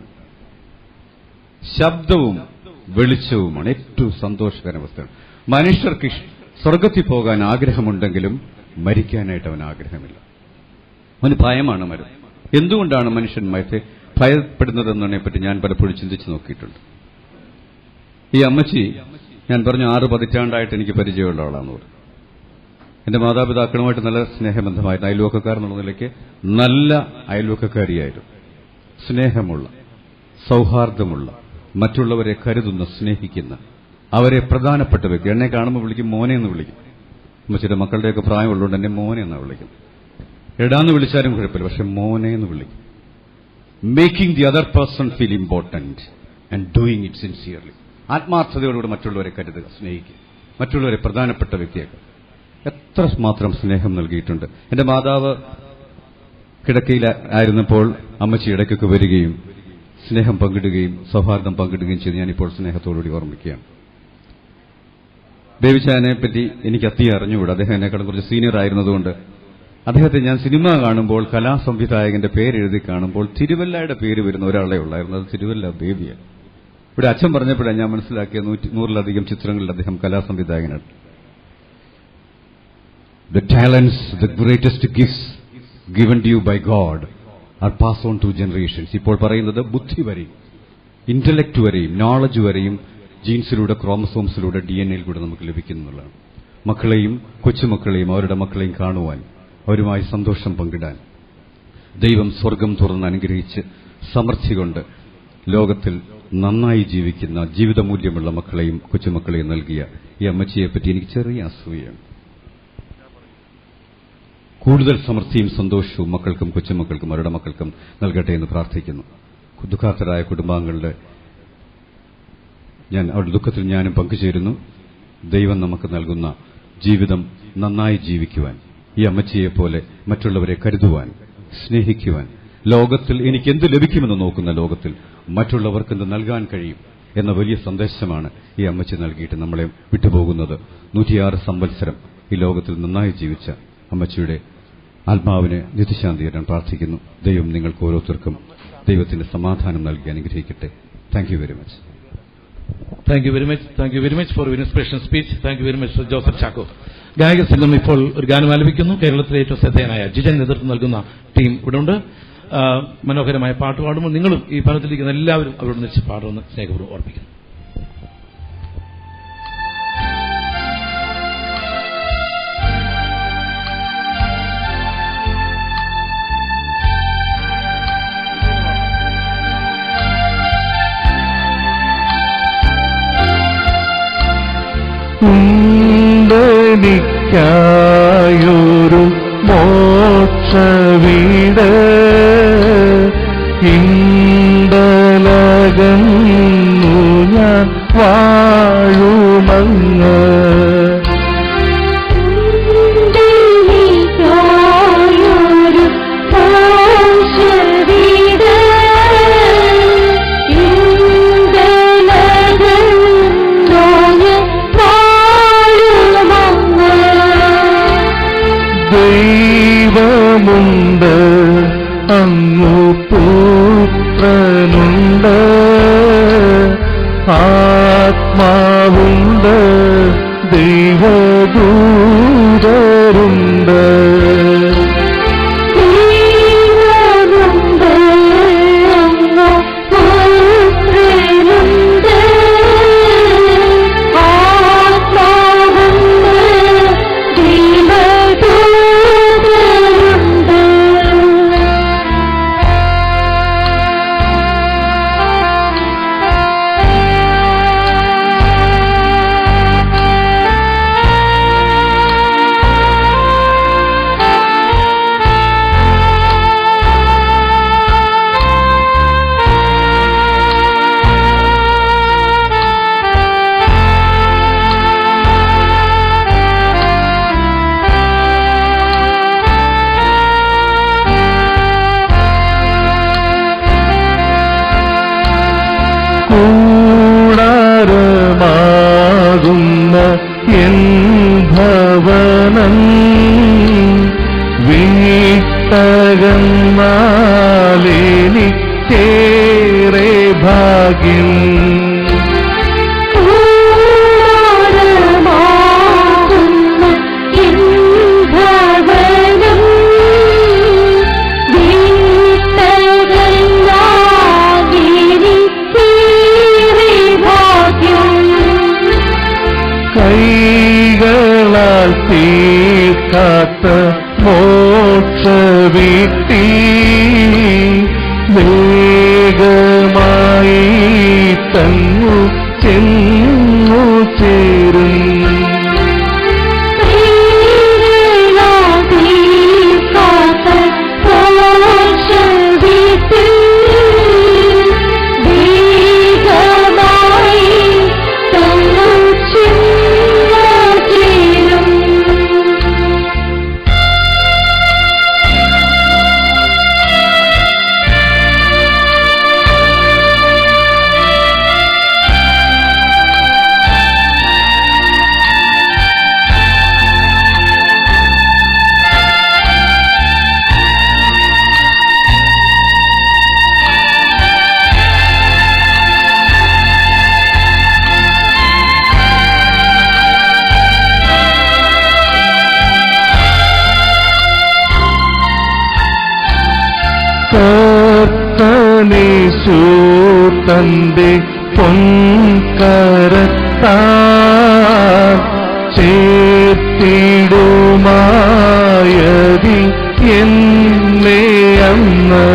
ശബ്ദവും വെളിച്ചവുമാണ് ഏറ്റവും സന്തോഷകരമായ അവസ്ഥയാണ്. മനുഷ്യർക്ക് സ്വർഗത്തിൽ പോകാൻ ആഗ്രഹമുണ്ടെങ്കിലും മരിക്കാനായിട്ട് അവന് ആഗ്രഹമില്ല. അവന് ഭയമാണ് മരണം. എന്തുകൊണ്ടാണ് മനുഷ്യൻ മരത്തെ ഭയപ്പെടുന്നതെന്നതിനെപ്പറ്റി ഞാൻ പലപ്പോഴും ചിന്തിച്ചു നോക്കിയിട്ടുണ്ട്. ഈ അമ്മച്ചി, ഞാൻ പറഞ്ഞു 6 പതിറ്റാണ്ടായിട്ട് എനിക്ക് പരിചയമുള്ള ആളാണെന്ന് പറഞ്ഞു. എന്റെ മാതാപിതാക്കളുമായിട്ട് നല്ല സ്നേഹബന്ധമായിരുന്നു. അയൽവക്കക്കാരെന്നുള്ള നിലയ്ക്ക് നല്ല അയൽവക്കക്കാരിയായിരുന്നു. സ്നേഹമുള്ള, സൗഹാർദ്ദമുള്ള, മറ്റുള്ളവരെ കരുതുന്ന, സ്നേഹിക്കുന്ന, അവരെ പ്രധാനപ്പെട്ട വ്യക്തി. എന്നെ കാണുമ്പോൾ വിളിക്കും മോനെ എന്ന് വിളിക്കും. അമ്മച്ചിയുടെ മക്കളുടെയൊക്കെ പ്രായമുള്ളതുകൊണ്ട് എന്നെ മോനെ എന്നാണ് വിളിക്കും. എടാന്ന് വിളിച്ചാലും കുഴപ്പമില്ല, പക്ഷെ മോനെ എന്ന് വിളിക്കും. Making the other person feel important and doing it sincerely. ആത്മാർത്ഥതയോടുകൂടി മറ്റുള്ളവരെ കരുതുക, സ്നേഹിക്കുക, മറ്റുള്ളവരെ പ്രധാനപ്പെട്ട വ്യക്തിയാക്കുക. എത്ര മാത്രം സ്നേഹം നൽകിയിട്ടുണ്ട്. എന്റെ മാതാവ് കിടക്കയിലായിരുന്നപ്പോൾ അമ്മച്ചി ഇടയ്ക്കൊക്കെ വരികയും സ്നേഹം പങ്കിടുകയും സൗഹാർദ്ദം പങ്കിടുകയും ചെയ്ത് ഞാനിപ്പോൾ സ്നേഹത്തോടുകൂടി ഓർമ്മിക്കുകയാണ്. ബേബിച്ചാനെ പറ്റി എനിക്ക് അധികം അറിഞ്ഞുകൂടാ. അദ്ദേഹം എന്നെക്കാളും കുറച്ച് സീനിയർ ആയിരുന്നതുകൊണ്ട് അദ്ദേഹത്തെ ഞാൻ സിനിമ കാണുമ്പോൾ, കലാസംവിധായകന്റെ പേരെഴുതി കാണുമ്പോൾ തിരുവല്ലയുടെ പേര് വരുന്ന ഒരാളെ ഉള്ളായിരുന്നു. അത് തിരുവല്ല ബേബിയാണ്. ഇവിടെ അച്ഛൻ പറഞ്ഞപ്പോഴാണ് ഞാൻ മനസ്സിലാക്കിയ 100-ലധികം ചിത്രങ്ങളിൽ അദ്ദേഹം കലാസംവിധായകനാണ്. The talents, the greatest gifts given to you by God are passed on to generations. ഇപ്പോൾ പറയുന്നത് ബുദ്ധി വരെയും ഇന്റലക്ട് വരെയും നോളജ് വരെയും ജീൻസിലൂടെ, ക്രോമസോംസിലൂടെ, DNA കൂടെ നമുക്ക് ലഭിക്കുന്നുള്ളതാണ്. മക്കളെയും കൊച്ചുമക്കളെയും അവരുടെ മക്കളെയും കാണുവാൻ, അവരുമായി സന്തോഷം പങ്കിടാൻ ദൈവം സ്വർഗം തുറന്ന് അനുഗ്രഹിച്ച് സമൃദ്ധി കൊണ്ട് ലോകത്തിൽ നന്നായി ജീവിക്കുന്ന ജീവിതമൂല്യമുള്ള മക്കളെയും കൊച്ചുമക്കളെയും നൽകിയ ഈ അമ്മച്ചിയെപ്പറ്റി എനിക്ക് ചെറിയ അസൂയാണ്. കൂടുതൽ സമൃദ്ധിയും സന്തോഷവും മക്കൾക്കും കൊച്ചുമക്കൾക്കും അവരുടെ മക്കൾക്കും നൽകട്ടെ എന്ന് പ്രാർത്ഥിക്കുന്നു. ദുഃഖാർത്തരായ കുടുംബാംഗങ്ങളുടെ അവരുടെ ദുഃഖത്തിൽ ഞാനും പങ്കുചേരുന്നു. ദൈവം നമുക്ക് നൽകുന്ന ജീവിതം നന്നായി ജീവിക്കുവാൻ, ഈ അമ്മച്ചിയെപ്പോലെ മറ്റുള്ളവരെ കരുതുവാൻ, സ്നേഹിക്കുവാൻ, ലോകത്തിൽ എനിക്ക് എന്ത് ലഭിക്കുമെന്ന് നോക്കുന്ന ലോകത്തിൽ മറ്റുള്ളവർക്ക് എന്ത് നൽകാൻ കഴിയും എന്ന വലിയ സന്ദേശമാണ് ഈ അമ്മച്ചി നൽകിയിട്ട് നമ്മളെ വിട്ടുപോകുന്നത്. 106 സംവത്സരം ഈ ലോകത്തിൽ നന്നായി ജീവിച്ച അമ്മച്ചിയുടെ ആത്മാവിന് നിത്യശാന്തി തരാൻ പ്രാർത്ഥിക്കുന്നു. ദൈവം നിങ്ങൾക്ക് ഓരോരുത്തർക്കും ദൈവത്തിന്റെ സമാധാനം നൽകി അനുഗ്രഹിക്കട്ടെ. Thank you very much. Thank you very much. Thank you very much for inspiration speech. Thank you very much for Joseph Chacko. ഗായക സംഘം ഇപ്പോൾ ഒരു ഗാനം ആലപിക്കുന്നു. കേരളത്തിലെ ഏറ്റവും ശ്രദ്ധേയനായ ജിജൻ നേതൃത്വം നൽകുന്ന ടീം ഇവിടെ ഉണ്ട്. മനോഹരമായ പാട്ട് പാടുമ്പോൾ നിങ്ങളും ഈ ഭവനത്തിലിരിക്കുന്ന എല്ലാവരും അവരോട് നിശ്ചയ പാടുമെന്ന് സ്നേഹപൂർവ്വം ഓർപ്പിക്കുന്നു. എനിക്കായൊരു മോക്ഷവീട് ഇണ്ടലകന്നു ഞാൻ വാഴുമങ്ങ് ആത്മാവുണ്ട്, ദൈവദൂതരുണ്ട്. കൂടാരമാകുന്ന എൻ ഭവനം വീട്ടകന്നാലെനിക്കേറെ ഭാഗ്യം. കൈകളാൽ തീർക്കാത്ത മോക്ഷവീട്ടി വേഗമായി തങ്ങു ചെന്നു ചേരും. കർത്തനേശു തന്റെ പൊൻകരത്താൽ ചേർത്തിടുമായതി എന്നെ അന്ന്.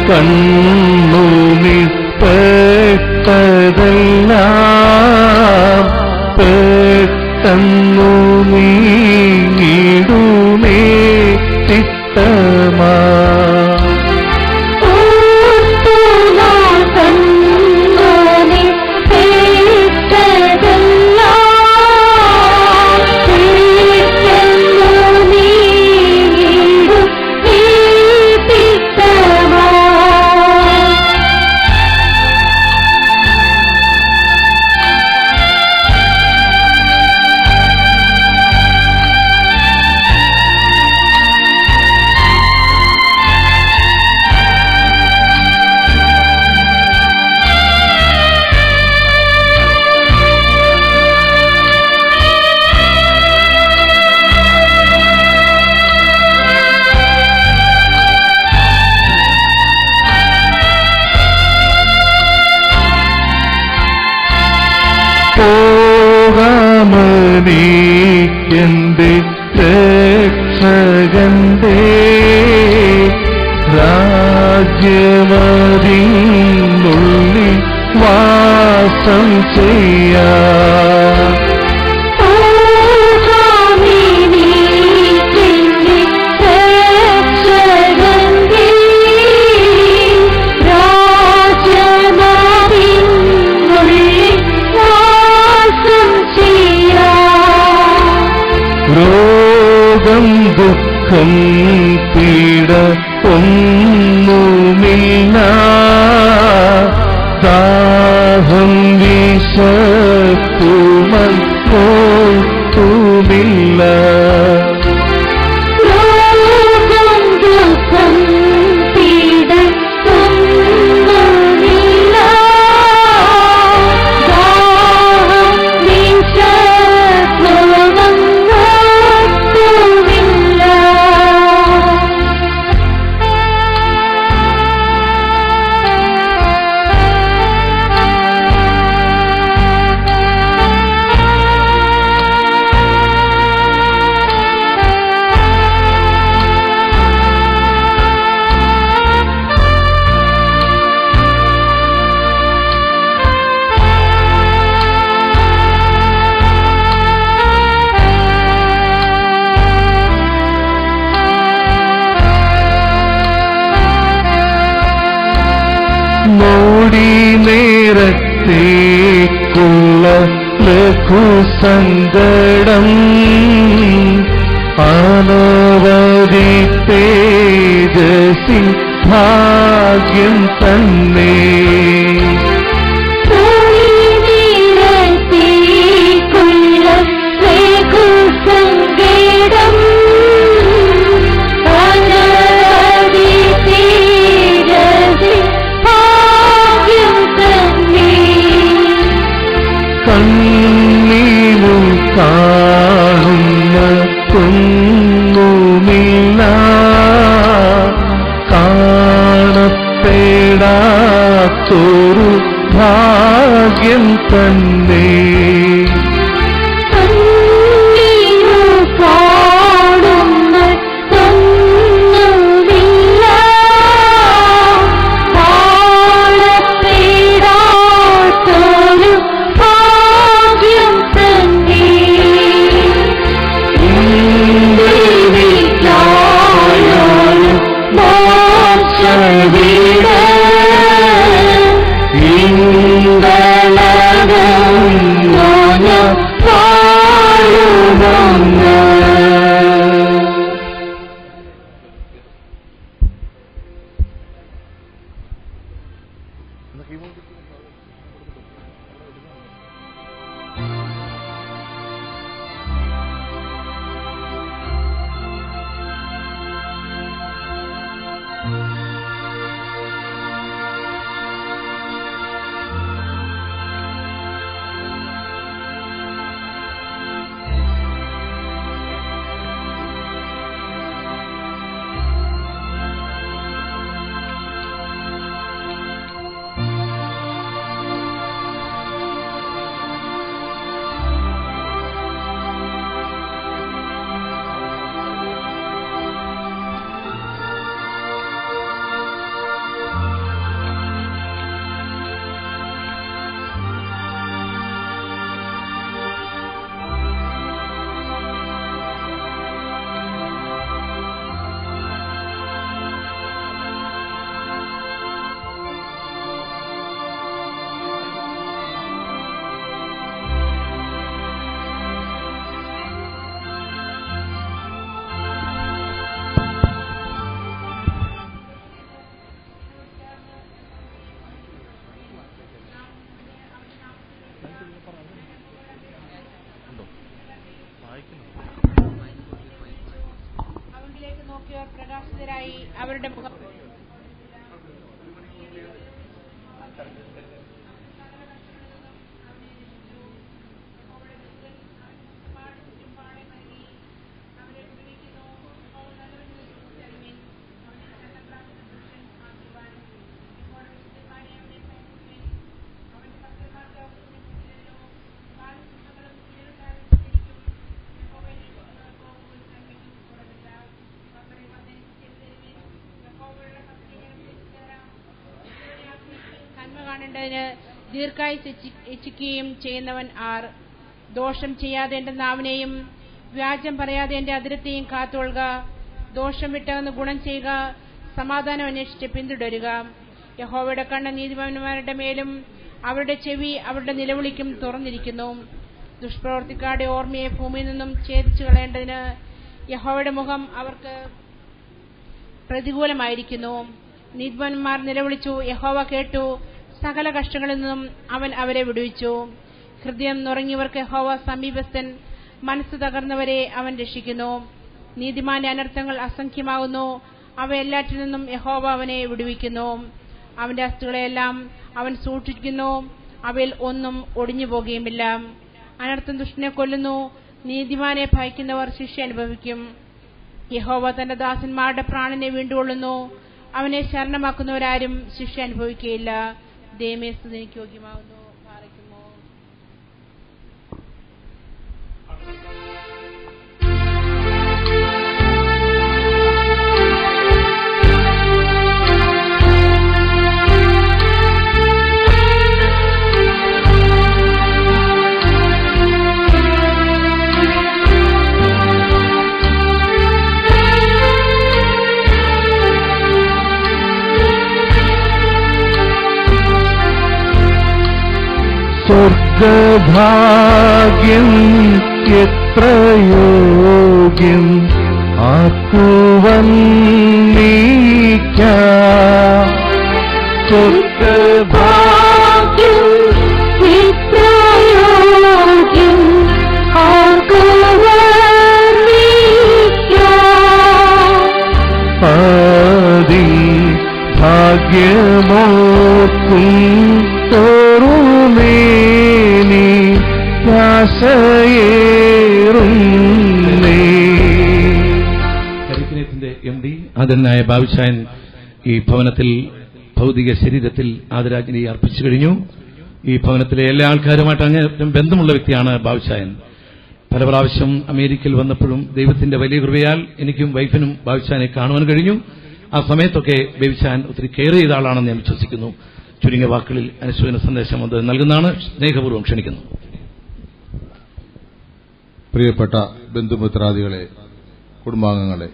കണ്ണുനീർ പെട്ടതെല്ലാം പെട്ടെന്നു നീങ്ങിടുമേ ചിത്തമാ. പോകാമനീക്കെന്റെ രക്ഷകന്റെ രാജ്യമതിനുള്ളിൽ വാസം ചെയ്യാം. രോഗം ദുഃഖം പീഡ ഒന്നുമില്ല ദാഹം വിശപ്പുമൊന്നുമില്ല മോടി നേരത്തേക്കുള്ള ലഘുസങ്കടം അനവധി തേജസ്സിൻ ഭാഗ്യം തന്നെ കണ്ണീരും കാണുന്ന ഒന്നുമില്ല കാണപ്പെടാത്തൊരു ഭാഗ്യം തന്നെ അവരിലേക്ക് നോക്കിയവർ പ്രകാശിതരായി അവരുടെ മുഖം കാണേണ്ടതിന് ദീർഘായുസ് ഇച്ഛിക്കുകയും ചെയ്യുന്നവൻ ആർ? ദോഷം ചെയ്യാതെ എന്റെ നാവിനെയും വ്യാജം പറയാതെ എന്റെ അതിരത്തെയും കാത്തുകൊള്ളുക. ദോഷം വിട്ടകന്ന് ഗുണം ചെയ്യുക, സമാധാനം അന്വേഷിച്ച് പിന്തുടരുക. യഹോവയുടെ കണ്ണ് നീതിമാന്മാരുടെ മേലും അവരുടെ ചെവി അവരുടെ നിലവിളിക്കും തുറന്നിരിക്കുന്നു. ദുഷ്പ്രവർത്തിക്കാരുടെ ഓർമ്മയെ ഭൂമിയിൽ നിന്നും ഛേദിച്ചു കളയേണ്ടതിന് യഹോവയുടെ മുഖം അവർക്ക് പ്രതികൂലമായിരിക്കുന്നു. നീതിമാന്മാർ നിലവിളിച്ചു, യഹോവ കേട്ടു, സകല കഷ്ടങ്ങളിൽ നിന്നും അവൻ അവരെ വിടുവിച്ചു. ഹൃദയം നുറങ്ങിയവർക്ക് യഹോവ സമീപസ്ഥൻ, മനസ്സ് തകർന്നവരെ അവൻ രക്ഷിക്കുന്നു. നീതിമാന്റെ അനർത്ഥങ്ങൾ അസംഖ്യമാകുന്നു, അവയെല്ലാറ്റിൽ നിന്നും യഹോവ അവനെ വിടുവിക്കുന്നു. അവന്റെ അസ്ഥികളെയെല്ലാം അവൻ സൂക്ഷിക്കുന്നു, അവയിൽ ഒന്നും ഒടിഞ്ഞു പോകുകയുമില്ല. അനർത്ഥം ദുഷ്ടനെ കൊല്ലുന്നു, നീതിമാനെ ഭയക്കുന്നവർ ശിക്ഷ അനുഭവിക്കും. യഹോവ തന്റെ ദാസന്മാരുടെ പ്രാണനെ വീണ്ടുകൊള്ളുന്നു, അവനെ ശരണമാക്കുന്നവരാരും ശിക്ഷ അനുഭവിക്കുകയില്ല. ദൈവമേ, സ്തുതിക്ക് യോഗ്യമാകുന്നു. സ്വർഗഭാഗ്യം എത്ര യോഗ്യം ആക്കുവൻ നീക്കാം. സ്വർഗഭാഗ്യം എത്ര യോഗ്യം ആക്കുവൻ നീക്കാം. ആദി ഭാഗ്യമോക്കും തോറുമേനി കരിക്കിനത്തിന്റെ MD ആദരനായ ബാബുശാൻ ഈ ഭവനത്തിൽ ഭൗതിക ശരീരത്തിൽ ആദരാഞ്ജലി അർപ്പിച്ചു കഴിഞ്ഞു. ഈ ഭവനത്തിലെ എല്ലാ ആൾക്കാരുമായിട്ട് അങ്ങേയറ്റം ബന്ധമുള്ള വ്യക്തിയാണ് ബാബുശാൻ. പല പ്രാവശ്യം അമേരിക്കയിൽ വന്നപ്പോഴും ദൈവത്തിന്റെ വലിയ കൃപയാൽ എനിക്കും വൈഫിനും ബാബുശാനെ കാണുവാൻ കഴിഞ്ഞു. ആ സമയത്തൊക്കെ ബാബുശാൻ ഒത്തിരി കെയർ ചെയ്ത ആളാണെന്ന് ഞാൻ വിശ്വസിക്കുന്നു. ചുരുങ്ങിയ വാക്കുകളിൽ അനുശോചന സന്ദേശം അത് നൽകുന്നതാണ്. സ്നേഹപൂർവ്വം ക്ഷണിക്കുന്നു. പ്രിയപ്പെട്ട ബന്ധുമിത്രാദികളെ, കുടുംബാംഗങ്ങളെ,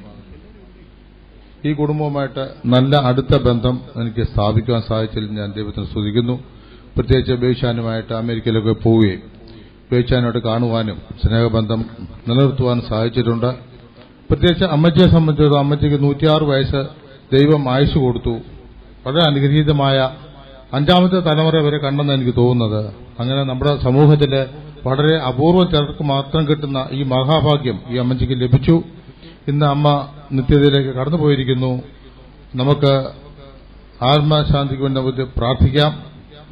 ഈ കുടുംബവുമായിട്ട് നല്ല അടുത്ത ബന്ധം എനിക്ക് സ്ഥാപിക്കുവാൻ സാധിച്ചതിൽ ഞാൻ ദൈവത്തിന് സ്തുതിക്കുന്നു. പ്രത്യേകിച്ച് ബേബിശാനുമായിട്ട് അമേരിക്കയിലൊക്കെ പോവുകയും ബേബിശാനോട് കാണുവാനും സ്നേഹബന്ധം നിലനിർത്തുവാനും സാധിച്ചിട്ടുണ്ട്. പ്രത്യേകിച്ച് അമ്മച്ചിയെ സംബന്ധിച്ചിടത്തോളം അമ്മച്ചിക്ക് 106 വയസ്സ് ദൈവം ആയുസ് കൊടുത്തു. വളരെ അനുഗ്രഹീതമായ 5ാമത്തെ തലമുറ വരെ കണ്ടെന്ന് എനിക്ക് തോന്നുന്നത്. അങ്ങനെ നമ്മുടെ സമൂഹത്തിൽ വളരെ അപൂർവം ചിലർക്ക് മാത്രം കിട്ടുന്ന ഈ മഹാഭാഗ്യം ഈ അമ്മച്ചിക്ക് ലഭിച്ചു. ഇന്ന് അമ്മ നിത്യതയിലേക്ക് കടന്നുപോയിരിക്കുന്നു. നമുക്ക് ആത്മശാന്തിക്ക് വേണ്ടി പ്രാർത്ഥിക്കാം.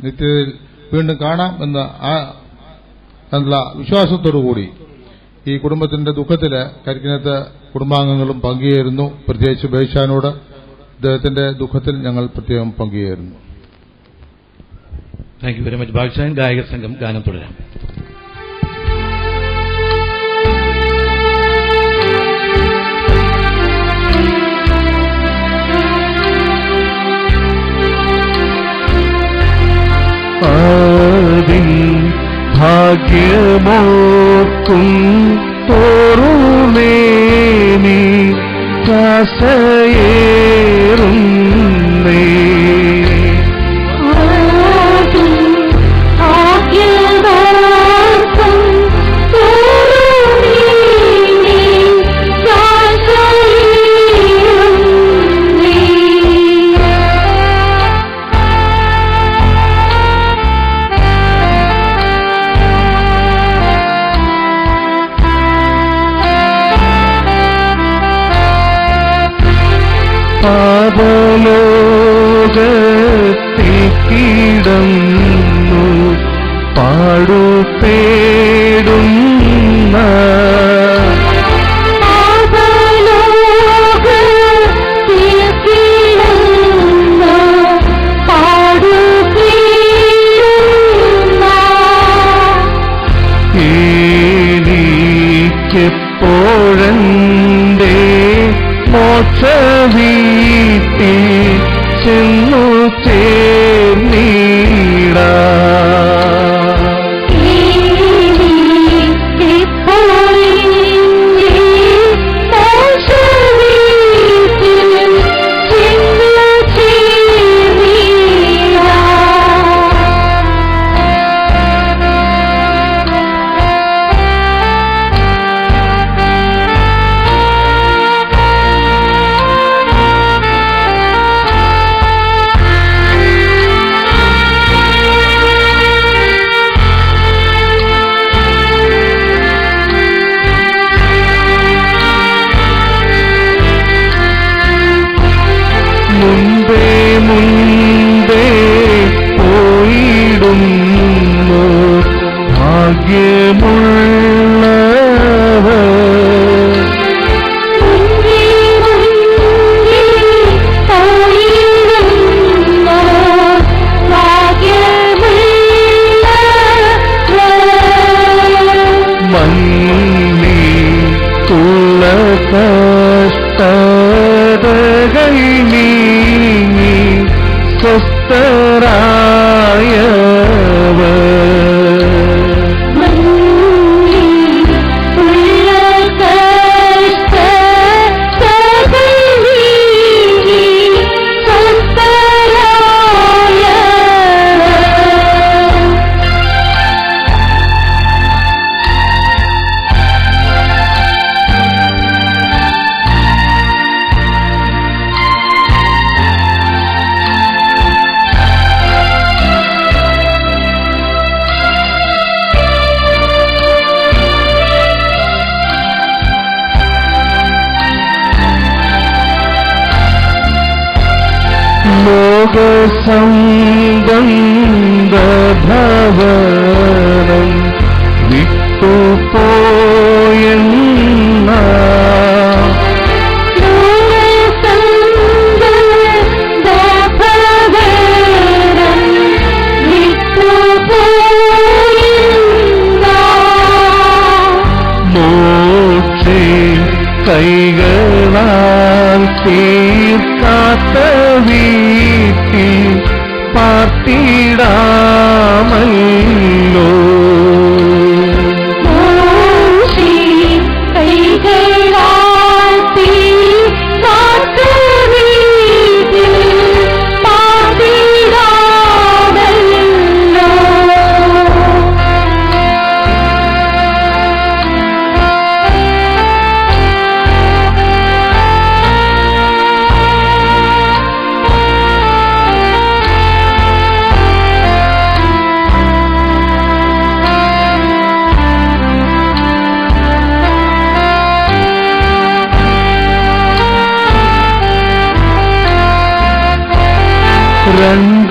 നിത്യതയിൽ വീണ്ടും കാണാം എന്നുള്ള വിശ്വാസത്തോടുകൂടി ഈ കുടുംബത്തിന്റെ ദുഃഖത്തിൽ കരിക്കിനത്ത് കുടുംബാംഗങ്ങളും പങ്കുചേരുന്നു. പ്രത്യേകിച്ച് ബേബിശാനോട് അദ്ദേഹത്തിന്റെ ദുഃഖത്തിൽ ഞങ്ങൾ പ്രത്യേകം പങ്കുചേരുന്നു. Thank you very much Babushan. ഗായക സംഘം ഗാനം തുടരാം. ആദിൻ ഭാഗ്യമോക്കും തോറുമേനി കാസയേറുന്നേ. പാപലോകത്തിക്കിടന്നു പാടുപേടുന്ന എനിക്കെപ്പോഴെന്റെ മോക്ഷവീട്ടിൽ ചെന്നു ചേർന്നീട. മുൻപേ പോയിടുന്നു ഭാഗ്യമുള്ളവർ. മന്നിട്ടുള്ള കഷ്ടതകൾ നീങ്ങി സ്വസ്ഥരായവർ. ലോകസംബന്ധഭവനം വിട്ടുപോയെന്ന മോക്ഷേ കൈകളാൽ തീർക്കാത്ത വീട്ടിൽ പാർത്തിടാമല്ലോ.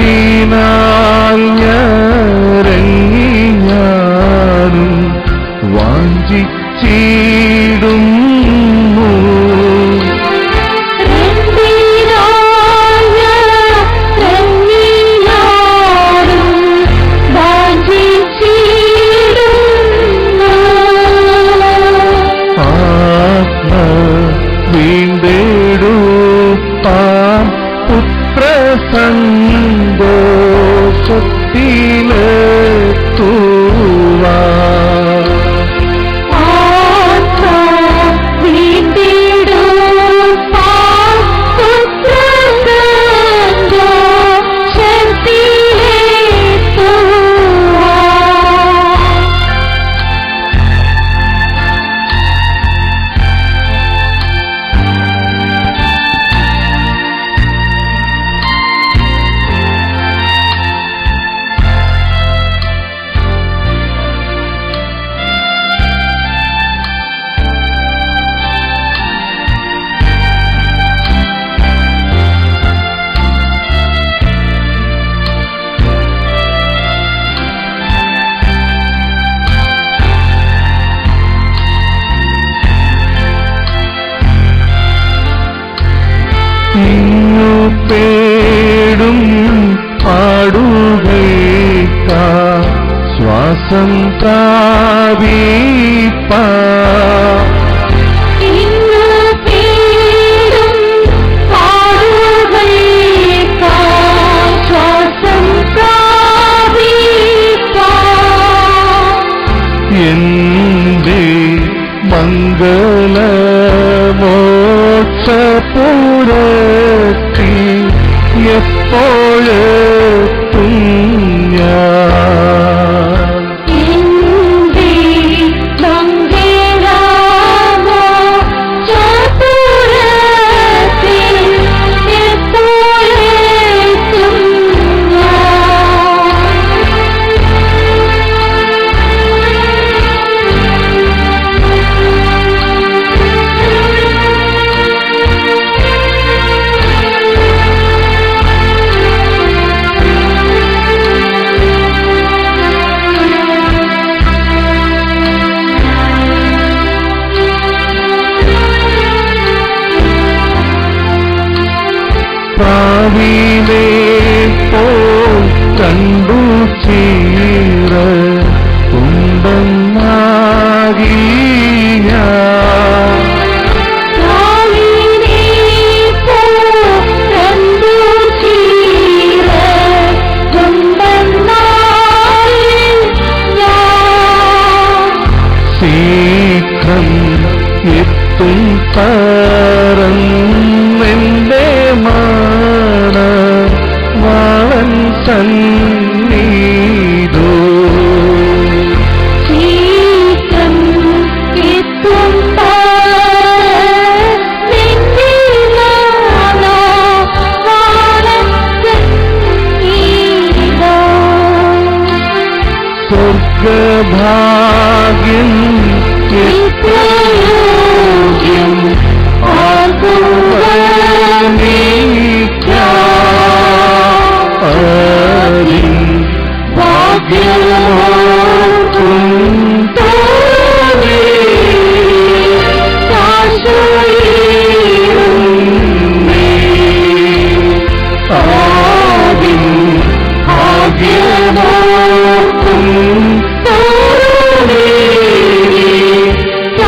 രണ്ടിനാൽ ഞരങ്ങി ഞാനും വാഞ്ചിച്ചിടുന്നു. ആത്മ വീണ്ടെടുപ്പാൻ സന്തോഷത്തിലെത്തുവാൻ. പേടും പാടുകേക്കാ ശ്വാസം പ്രാപിപ്പാ. എന്റെ മംഗളമോക്ഷപുരത്തി എപ്പോഴെത്തും ഞാൻ. ഭാഗ്യം നിത്യോഗ്യം ആർക്കും വർണ്ണിക്കാം. ഭാഗ്യമോർക്കും തോന്നേ ആശ്രയിക്കുന്നേ. ആദിം ഭാഗ്യമോർക്കും തോന്നേ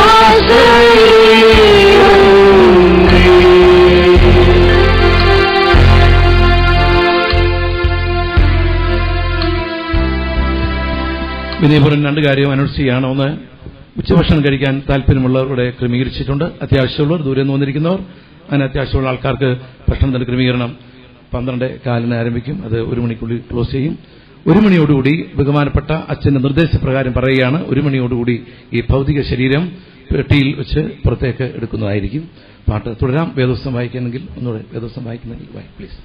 ആശ്രയിക്കുന്നേ. വിനയപുരം രണ്ട് കാര്യം അനൗൺസ് ചെയ്യാണ്. ഒന്ന്, ഉച്ചഭക്ഷണം കഴിക്കാൻ താല്പര്യമുള്ളവരുടെ ക്രമീകരിച്ചിട്ടുണ്ട്. അത്യാവശ്യമുള്ളവർ ദൂരെ നിന്ന് വന്നിരിക്കുന്നവർ, അങ്ങനെ അത്യാവശ്യമുള്ള ആൾക്കാർക്ക് ഭക്ഷണത്തിന്റെ ക്രമീകരണം 12:15 ആരംഭിക്കും. അത് 1 മണിക്കുള്ളിൽ ക്ലോസ് ചെയ്യും. 1 മണിയോടുകൂടി ബഹുമാനപ്പെട്ട അച്ഛന്റെ നിർദ്ദേശപ്രകാരം പറയുകയാണ്, 1 മണിയോടുകൂടി ഈ ഭൗതിക ശരീരം പെട്ടിയിൽ വെച്ച് പുറത്തേക്ക് എടുക്കുന്നതായിരിക്കും. പാട്ട് തുടരാം. വേദോസ്തം വായിക്കണമെങ്കിൽ ഒന്നുകൂടെ വേദോസ്തം വായിക്കുന്നെങ്കിൽ പ്ലീസ്.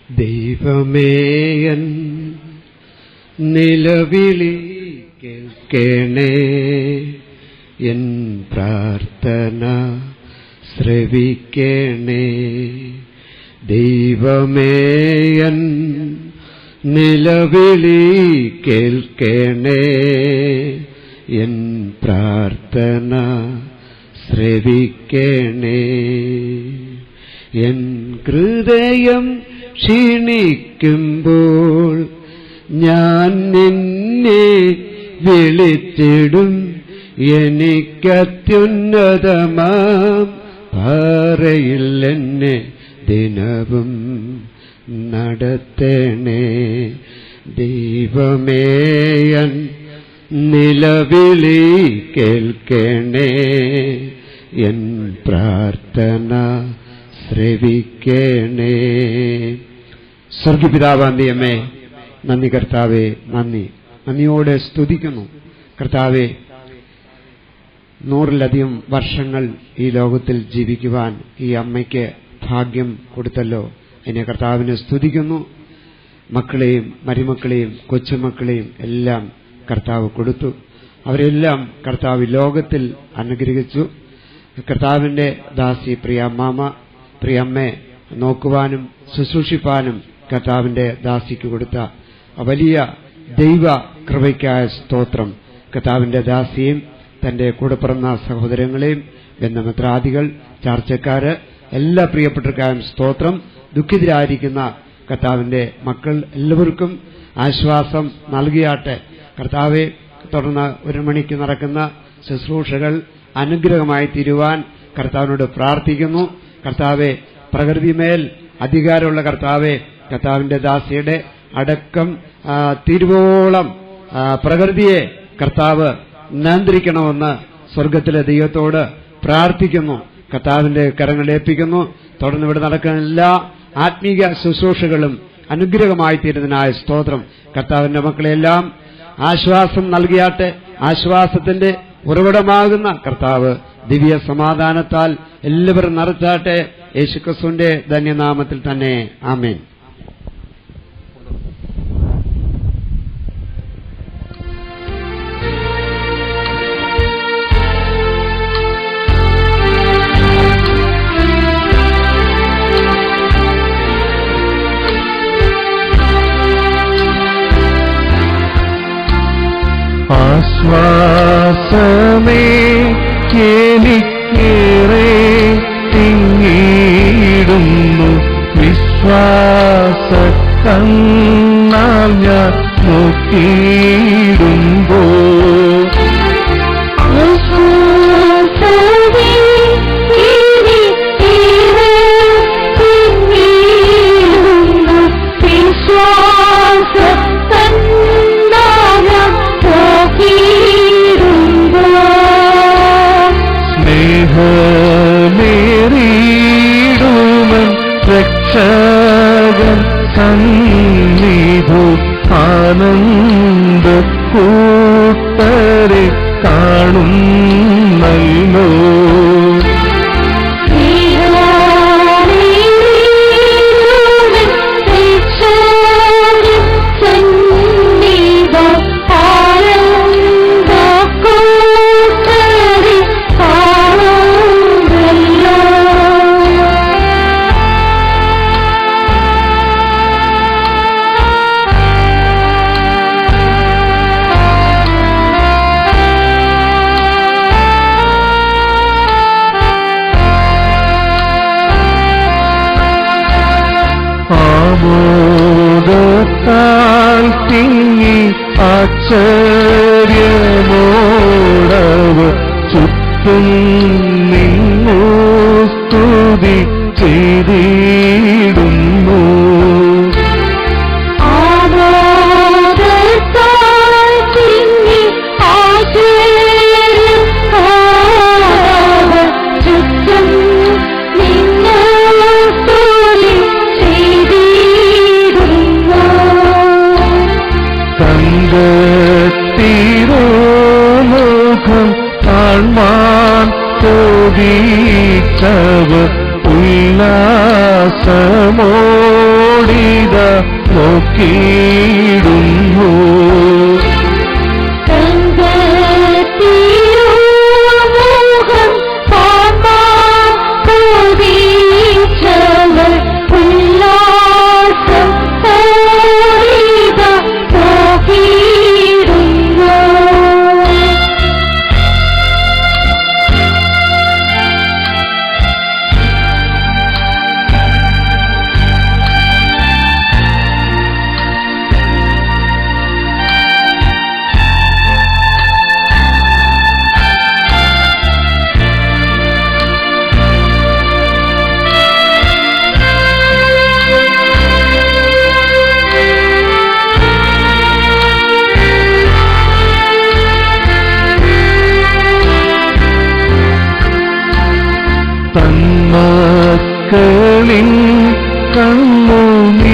ദൈവമേയൻ നിലവിളി കേൾക്കണേ, എൻ പ്രാർത്ഥന ശ്രവിക്കണേ. ദൈവമേയൻ നിലവിളി കേൾക്കണേ, എൻ പ്രാർത്ഥന ശ്രവിക്കണേ. എൻ ഹൃദയം ക്ഷീണിക്കുമ്പോൾ ഞാൻ നിന്നെ വിളിച്ചിടും. എനിക്കത്യുന്നതമാം പാറയിൽ എന്നെ ദിനവും നടത്തണേ. ദൈവമേയൻ നിലവിളി കേൾക്കണേ, എൻ പ്രാർത്ഥന ശ്രവിക്കണേ. സ്വർഗപിതാവാം ദൈവമേ, നന്ദി കർത്താവേ, നന്ദിയോടെ സ്തുതിക്കുന്നു കർത്താവേ. 100-ലധികം വർഷങ്ങൾ ഈ ലോകത്തിൽ ജീവിക്കുവാൻ ഈ അമ്മയ്ക്ക് ഭാഗ്യം കൊടുത്തല്ലോ. അതിനെ കർത്താവിനെ സ്തുതിക്കുന്നു. മക്കളെയും മരുമക്കളെയും കൊച്ചുമക്കളെയും എല്ലാം കർത്താവ് കൊടുത്തു. അവരെല്ലാം കർത്താവ് ലോകത്തിൽ അനുഗ്രഹിച്ചു. കർത്താവിന്റെ ദാസി പ്രിയമ്മയെ നോക്കുവാനും ശുശ്രൂഷിപ്പാനും കർത്താവിന്റെ ദാസിക്ക് കൊടുത്ത വലിയ ദൈവ കൃപയ്ക്കായ സ്തോത്രം. കർത്താവിന്റെ ദാസിയെയും തന്റെ കൂടെ പിറന്ന സഹോദരങ്ങളെയും ബന്ധമിത്രാദികൾ ചാർച്ചക്കാര് എല്ലാ പ്രിയപ്പെട്ടവർക്കായും സ്തോത്രം. ദുഃഖിതരായിരിക്കുന്ന കർത്താവിന്റെ മക്കൾ എല്ലാവർക്കും ആശ്വാസം നൽകിയാട്ടെ. കർത്താവെ, തുടർന്ന് 1 മണിക്ക് നടക്കുന്ന ശുശ്രൂഷകൾ അനുഗ്രഹമായി തീരുവാൻ കർത്താവിനോട് പ്രാർത്ഥിക്കുന്നു. കർത്താവെ, പ്രകൃതിമേൽ അധികാരമുള്ള കർത്താവെ, കർത്താവിന്റെ ദാസിയുടെ അടക്കം തിരുവോളം പ്രകൃതിയെ കർത്താവ് നിയന്ത്രിക്കണമെന്ന് സ്വർഗത്തിലെ ദൈവത്തോട് പ്രാർത്ഥിക്കുന്നു. കർത്താവിന്റെ കരങ്ങളേൽപ്പിക്കുന്നു. തുടർന്ന് ഇവിടെ നടക്കുന്ന എല്ലാ ആത്മീക ശുശ്രൂഷകളും അനുഗ്രഹമായി തീരുന്നതിനായ സ്തോത്രം. കർത്താവിന്റെ മക്കളെല്ലാം ആശ്വാസം നൽകിയാട്ടെ. ആശ്വാസത്തിന്റെ ഉറവിടമാകുന്ന കർത്താവ് ദിവ്യ സമാധാനത്താൽ എല്ലാവരും നിറച്ചാട്ടെ. യേശുക്രിസ്തുവിന്റെ ധന്യനാമത്തിൽ തന്നെ, ആമേൻ. ആശ്വാസ എനിക്കേറെ തിങ്ങിയിടുന്നു. വിശ്വാസ കണ്ണാൽ ഞാൻ നോക്കിയിടുമ്പോ സ്നേഹമേറിയിടുമൻ രക്ഷകൻ സന്നിധു ആനന്ദ കൂട്ടരെ കാണുന്നല്ലോ. ആമോദത്താൽ തിങ്ങി ആശ്ചര്യമോടവർ ചുറ്റും നിന്നു സ്തുതി ചെയ്തിടുന്നു. തിരുമുഖം കാൺമാൻ കൊതിച്ചവർ ഉല്ലാസമോടിത നോക്കിയിടുന്നു. തന്മക്കളിൻ കണ്ണുനീരെല്ലാം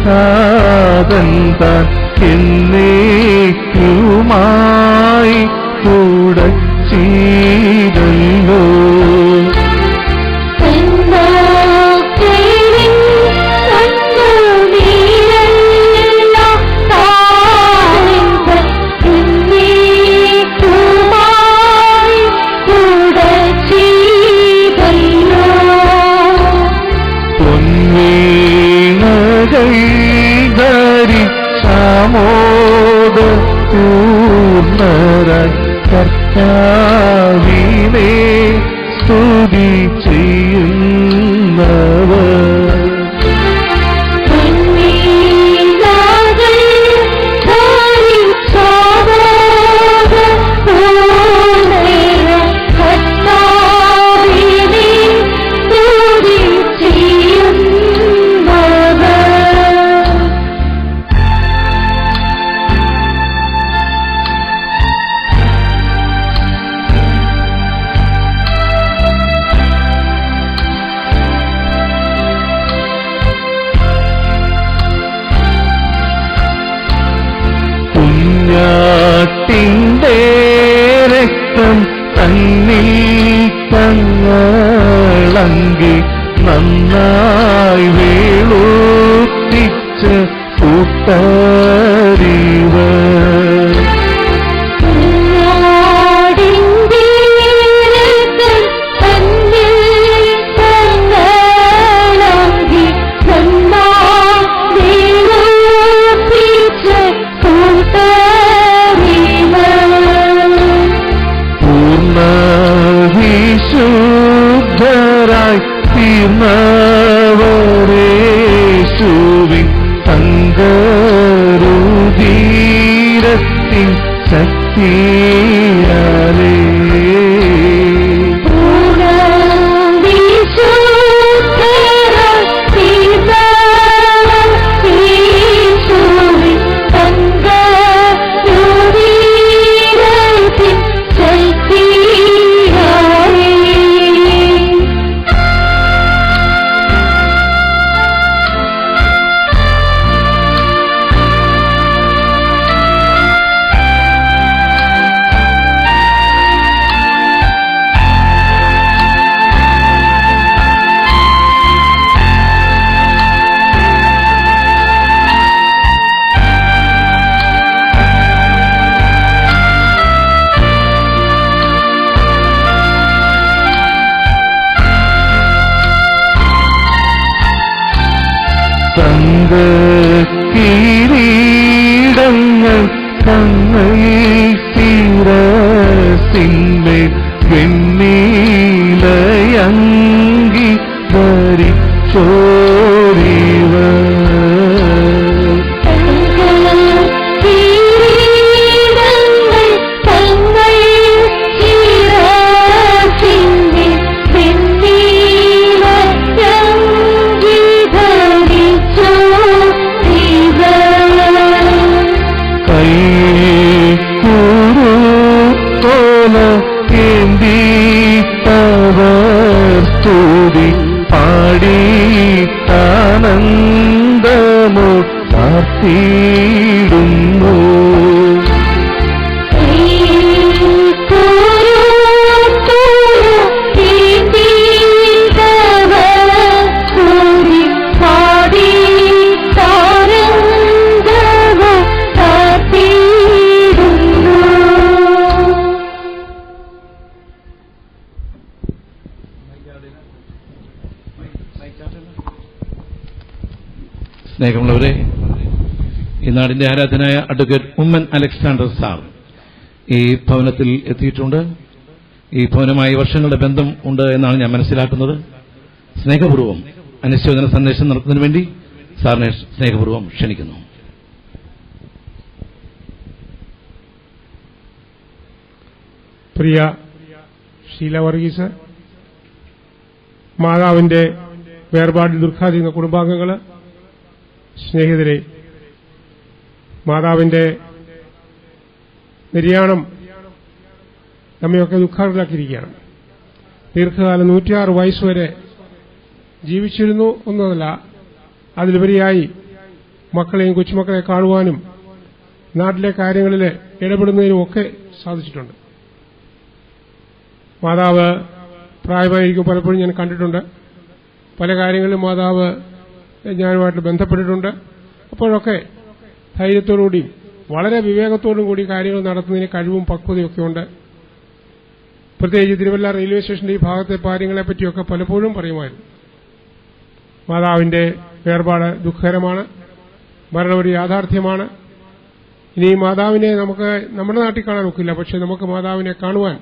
താതൻ താൻ എന്നേക്കുമായി തുടച്ചിടല്ലോ. ധരിച്ചാമോദ പൂർണ്ണരായി കർത്താവിനെ സ്തുതി ചെയ്യുന്നവർ. കുഞ്ഞാട്ടിന്റെ രക്തം തന്നിൽ തങ്ങളങ്കി നന്നായി വേളൂത്തിച്ച് കൂട്ടറിവർ. Thank you. സ്വന്തരുദീരത്തിൻ ശക്തിയാലേ കിരീടങ്ങൾ തങ്ങളിൽ ശിരസിന്മേൽ വെണ്ണീലയങ്കി ധരിച്ചോരിവർ സ്തുതി പാടിത്താനന്ദമോ പാർത്തിടുന്നു സ്നേഹമുള്ളവരെ, ഈ നാടിന്റെ ആരാധനായ അഡ്വക്കേറ്റ് ഉമ്മൻ അലക്സാണ്ടർ സാർ ഈ ഭവനത്തിൽ എത്തിയിട്ടുണ്ട്. ഈ ഭവനമായി വർഷങ്ങളുടെ ബന്ധം ഉണ്ട് എന്നാണ് ഞാൻ മനസ്സിലാക്കുന്നത്. സ്നേഹപൂർവ്വം അനുശോചന സന്ദേശം നടത്തുന്നതിന് വേണ്ടി സാറിനെ സ്നേഹപൂർവ്വം ക്ഷണിക്കുന്നു. പ്രിയ ഷീല വർഗീസ്, മാതാവിന്റെ വേർപാടിൽ ദുഃഖാദിക്കുന്ന കുടുംബാംഗങ്ങള്, സ്നേഹിതരെ, മാതാവിന്റെ നിര്യാണം നമ്മയൊക്കെ ദുഃഖാറിലാക്കിയിരിക്കുകയാണ്. ദീർഘകാലം 106 വയസ്സുവരെ ജീവിച്ചിരുന്നു എന്നതല്ല, അതിലുപരിയായി മക്കളെയും കൊച്ചുമക്കളെ കാണുവാനും നാട്ടിലെ കാര്യങ്ങളിൽ ഇടപെടുന്നതിനുമൊക്കെ സാധിച്ചിട്ടുണ്ട്. മാതാവ് പ്രായമായിരിക്കും പലപ്പോഴും ഞാൻ കണ്ടിട്ടുണ്ട്. പല കാര്യങ്ങളിലും മാതാവ് ഞാനുമായിട്ട് ബന്ധപ്പെട്ടിട്ടുണ്ട്. അപ്പോഴൊക്കെ ധൈര്യത്തോടുകൂടിയും വളരെ വിവേകത്തോടും കൂടി കാര്യങ്ങൾ നടത്തുന്നതിന് കഴിവും പക്വതയൊക്കെ ഉണ്ട്. പ്രത്യേകിച്ച് തിരുവല്ല റെയിൽവേ സ്റ്റേഷന്റെ ഈ ഭാഗത്തെ കാര്യങ്ങളെപ്പറ്റിയൊക്കെ പലപ്പോഴും പറയുമായിരുന്നു. മാതാവിന്റെ വേർപാട് ദുഃഖകരമാണ്, മരണം ഒരു യാഥാർത്ഥ്യമാണ്. ഇനി മാതാവിനെ നമുക്ക് നമ്മുടെ നാട്ടിൽ കാണാൻ ഒക്കില്ല, പക്ഷെ നമുക്ക് മാതാവിനെ കാണുവാൻ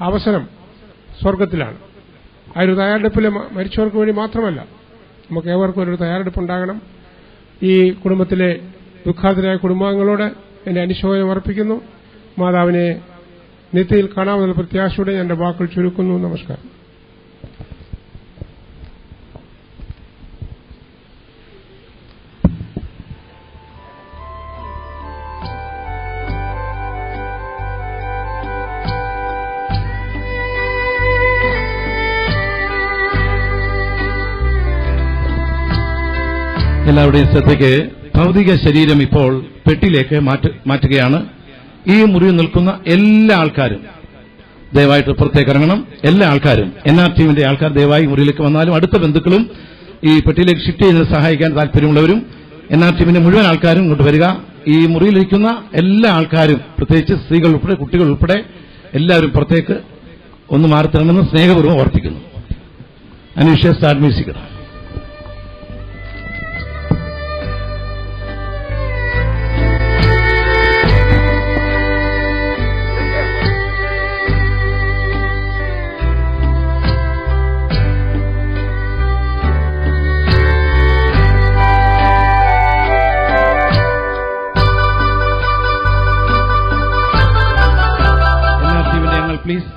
അവസരം സ്വർഗത്തിലാണ്. ആ ഒരു തയ്യാറെടുപ്പിൽ മരിച്ചവർക്ക് വേണ്ടി മാത്രമല്ല, നമുക്ക് ഏവർക്കും ഒരു തയ്യാറെടുപ്പുണ്ടാകണം. ഈ കുടുംബത്തിലെ ദുഃഖാതരായ കുടുംബാംഗങ്ങളോട് എന്റെ അനുശോചനം അർപ്പിക്കുന്നു. മാതാവിനെ നിത്യയിൽ കാണാമെന്നുള്ള പ്രത്യാശയോടെ ഞാൻ എന്റെ വാക്കുകൾ ചുരുക്കുന്നു. നമസ്കാരം. എല്ലാവരുടെയും ശ്രദ്ധയ്ക്ക്, ഭൗതിക ശരീരം ഇപ്പോൾ പെട്ടിയിലേക്ക് മാറ്റുകയാണ്. ഈ മുറിയിൽ നിൽക്കുന്ന എല്ലാ ആൾക്കാരും ദയവായിട്ട് പുറത്തേക്ക് ഇറങ്ങണം. എല്ലാ ആൾക്കാരും, NR ടീമിന്റെ ആൾക്കാർ ദയവായി മുറിയിലേക്ക് വന്നാലും, അടുത്ത ബന്ധുക്കളും ഈ പെട്ടിയിലേക്ക് ഷിഫ്റ്റ് ചെയ്യുന്നതിന് സഹായിക്കാൻ താല്പര്യമുള്ളവരും NR ടീമിന്റെ മുഴുവൻ ആൾക്കാരും ഇങ്ങോട്ട് വരിക. ഈ മുറിയിലിരിക്കുന്ന എല്ലാ ആൾക്കാരും, പ്രത്യേകിച്ച് സ്ത്രീകൾ ഉൾപ്പെടെ കുട്ടികൾ ഉൾപ്പെടെ എല്ലാവരും പുറത്തേക്ക് ഒന്ന് മാറിത്തരണമെന്ന് സ്നേഹപൂർവ്വം ഓർപ്പിക്കുന്നു. Anisha start music. പ്ലീസ്.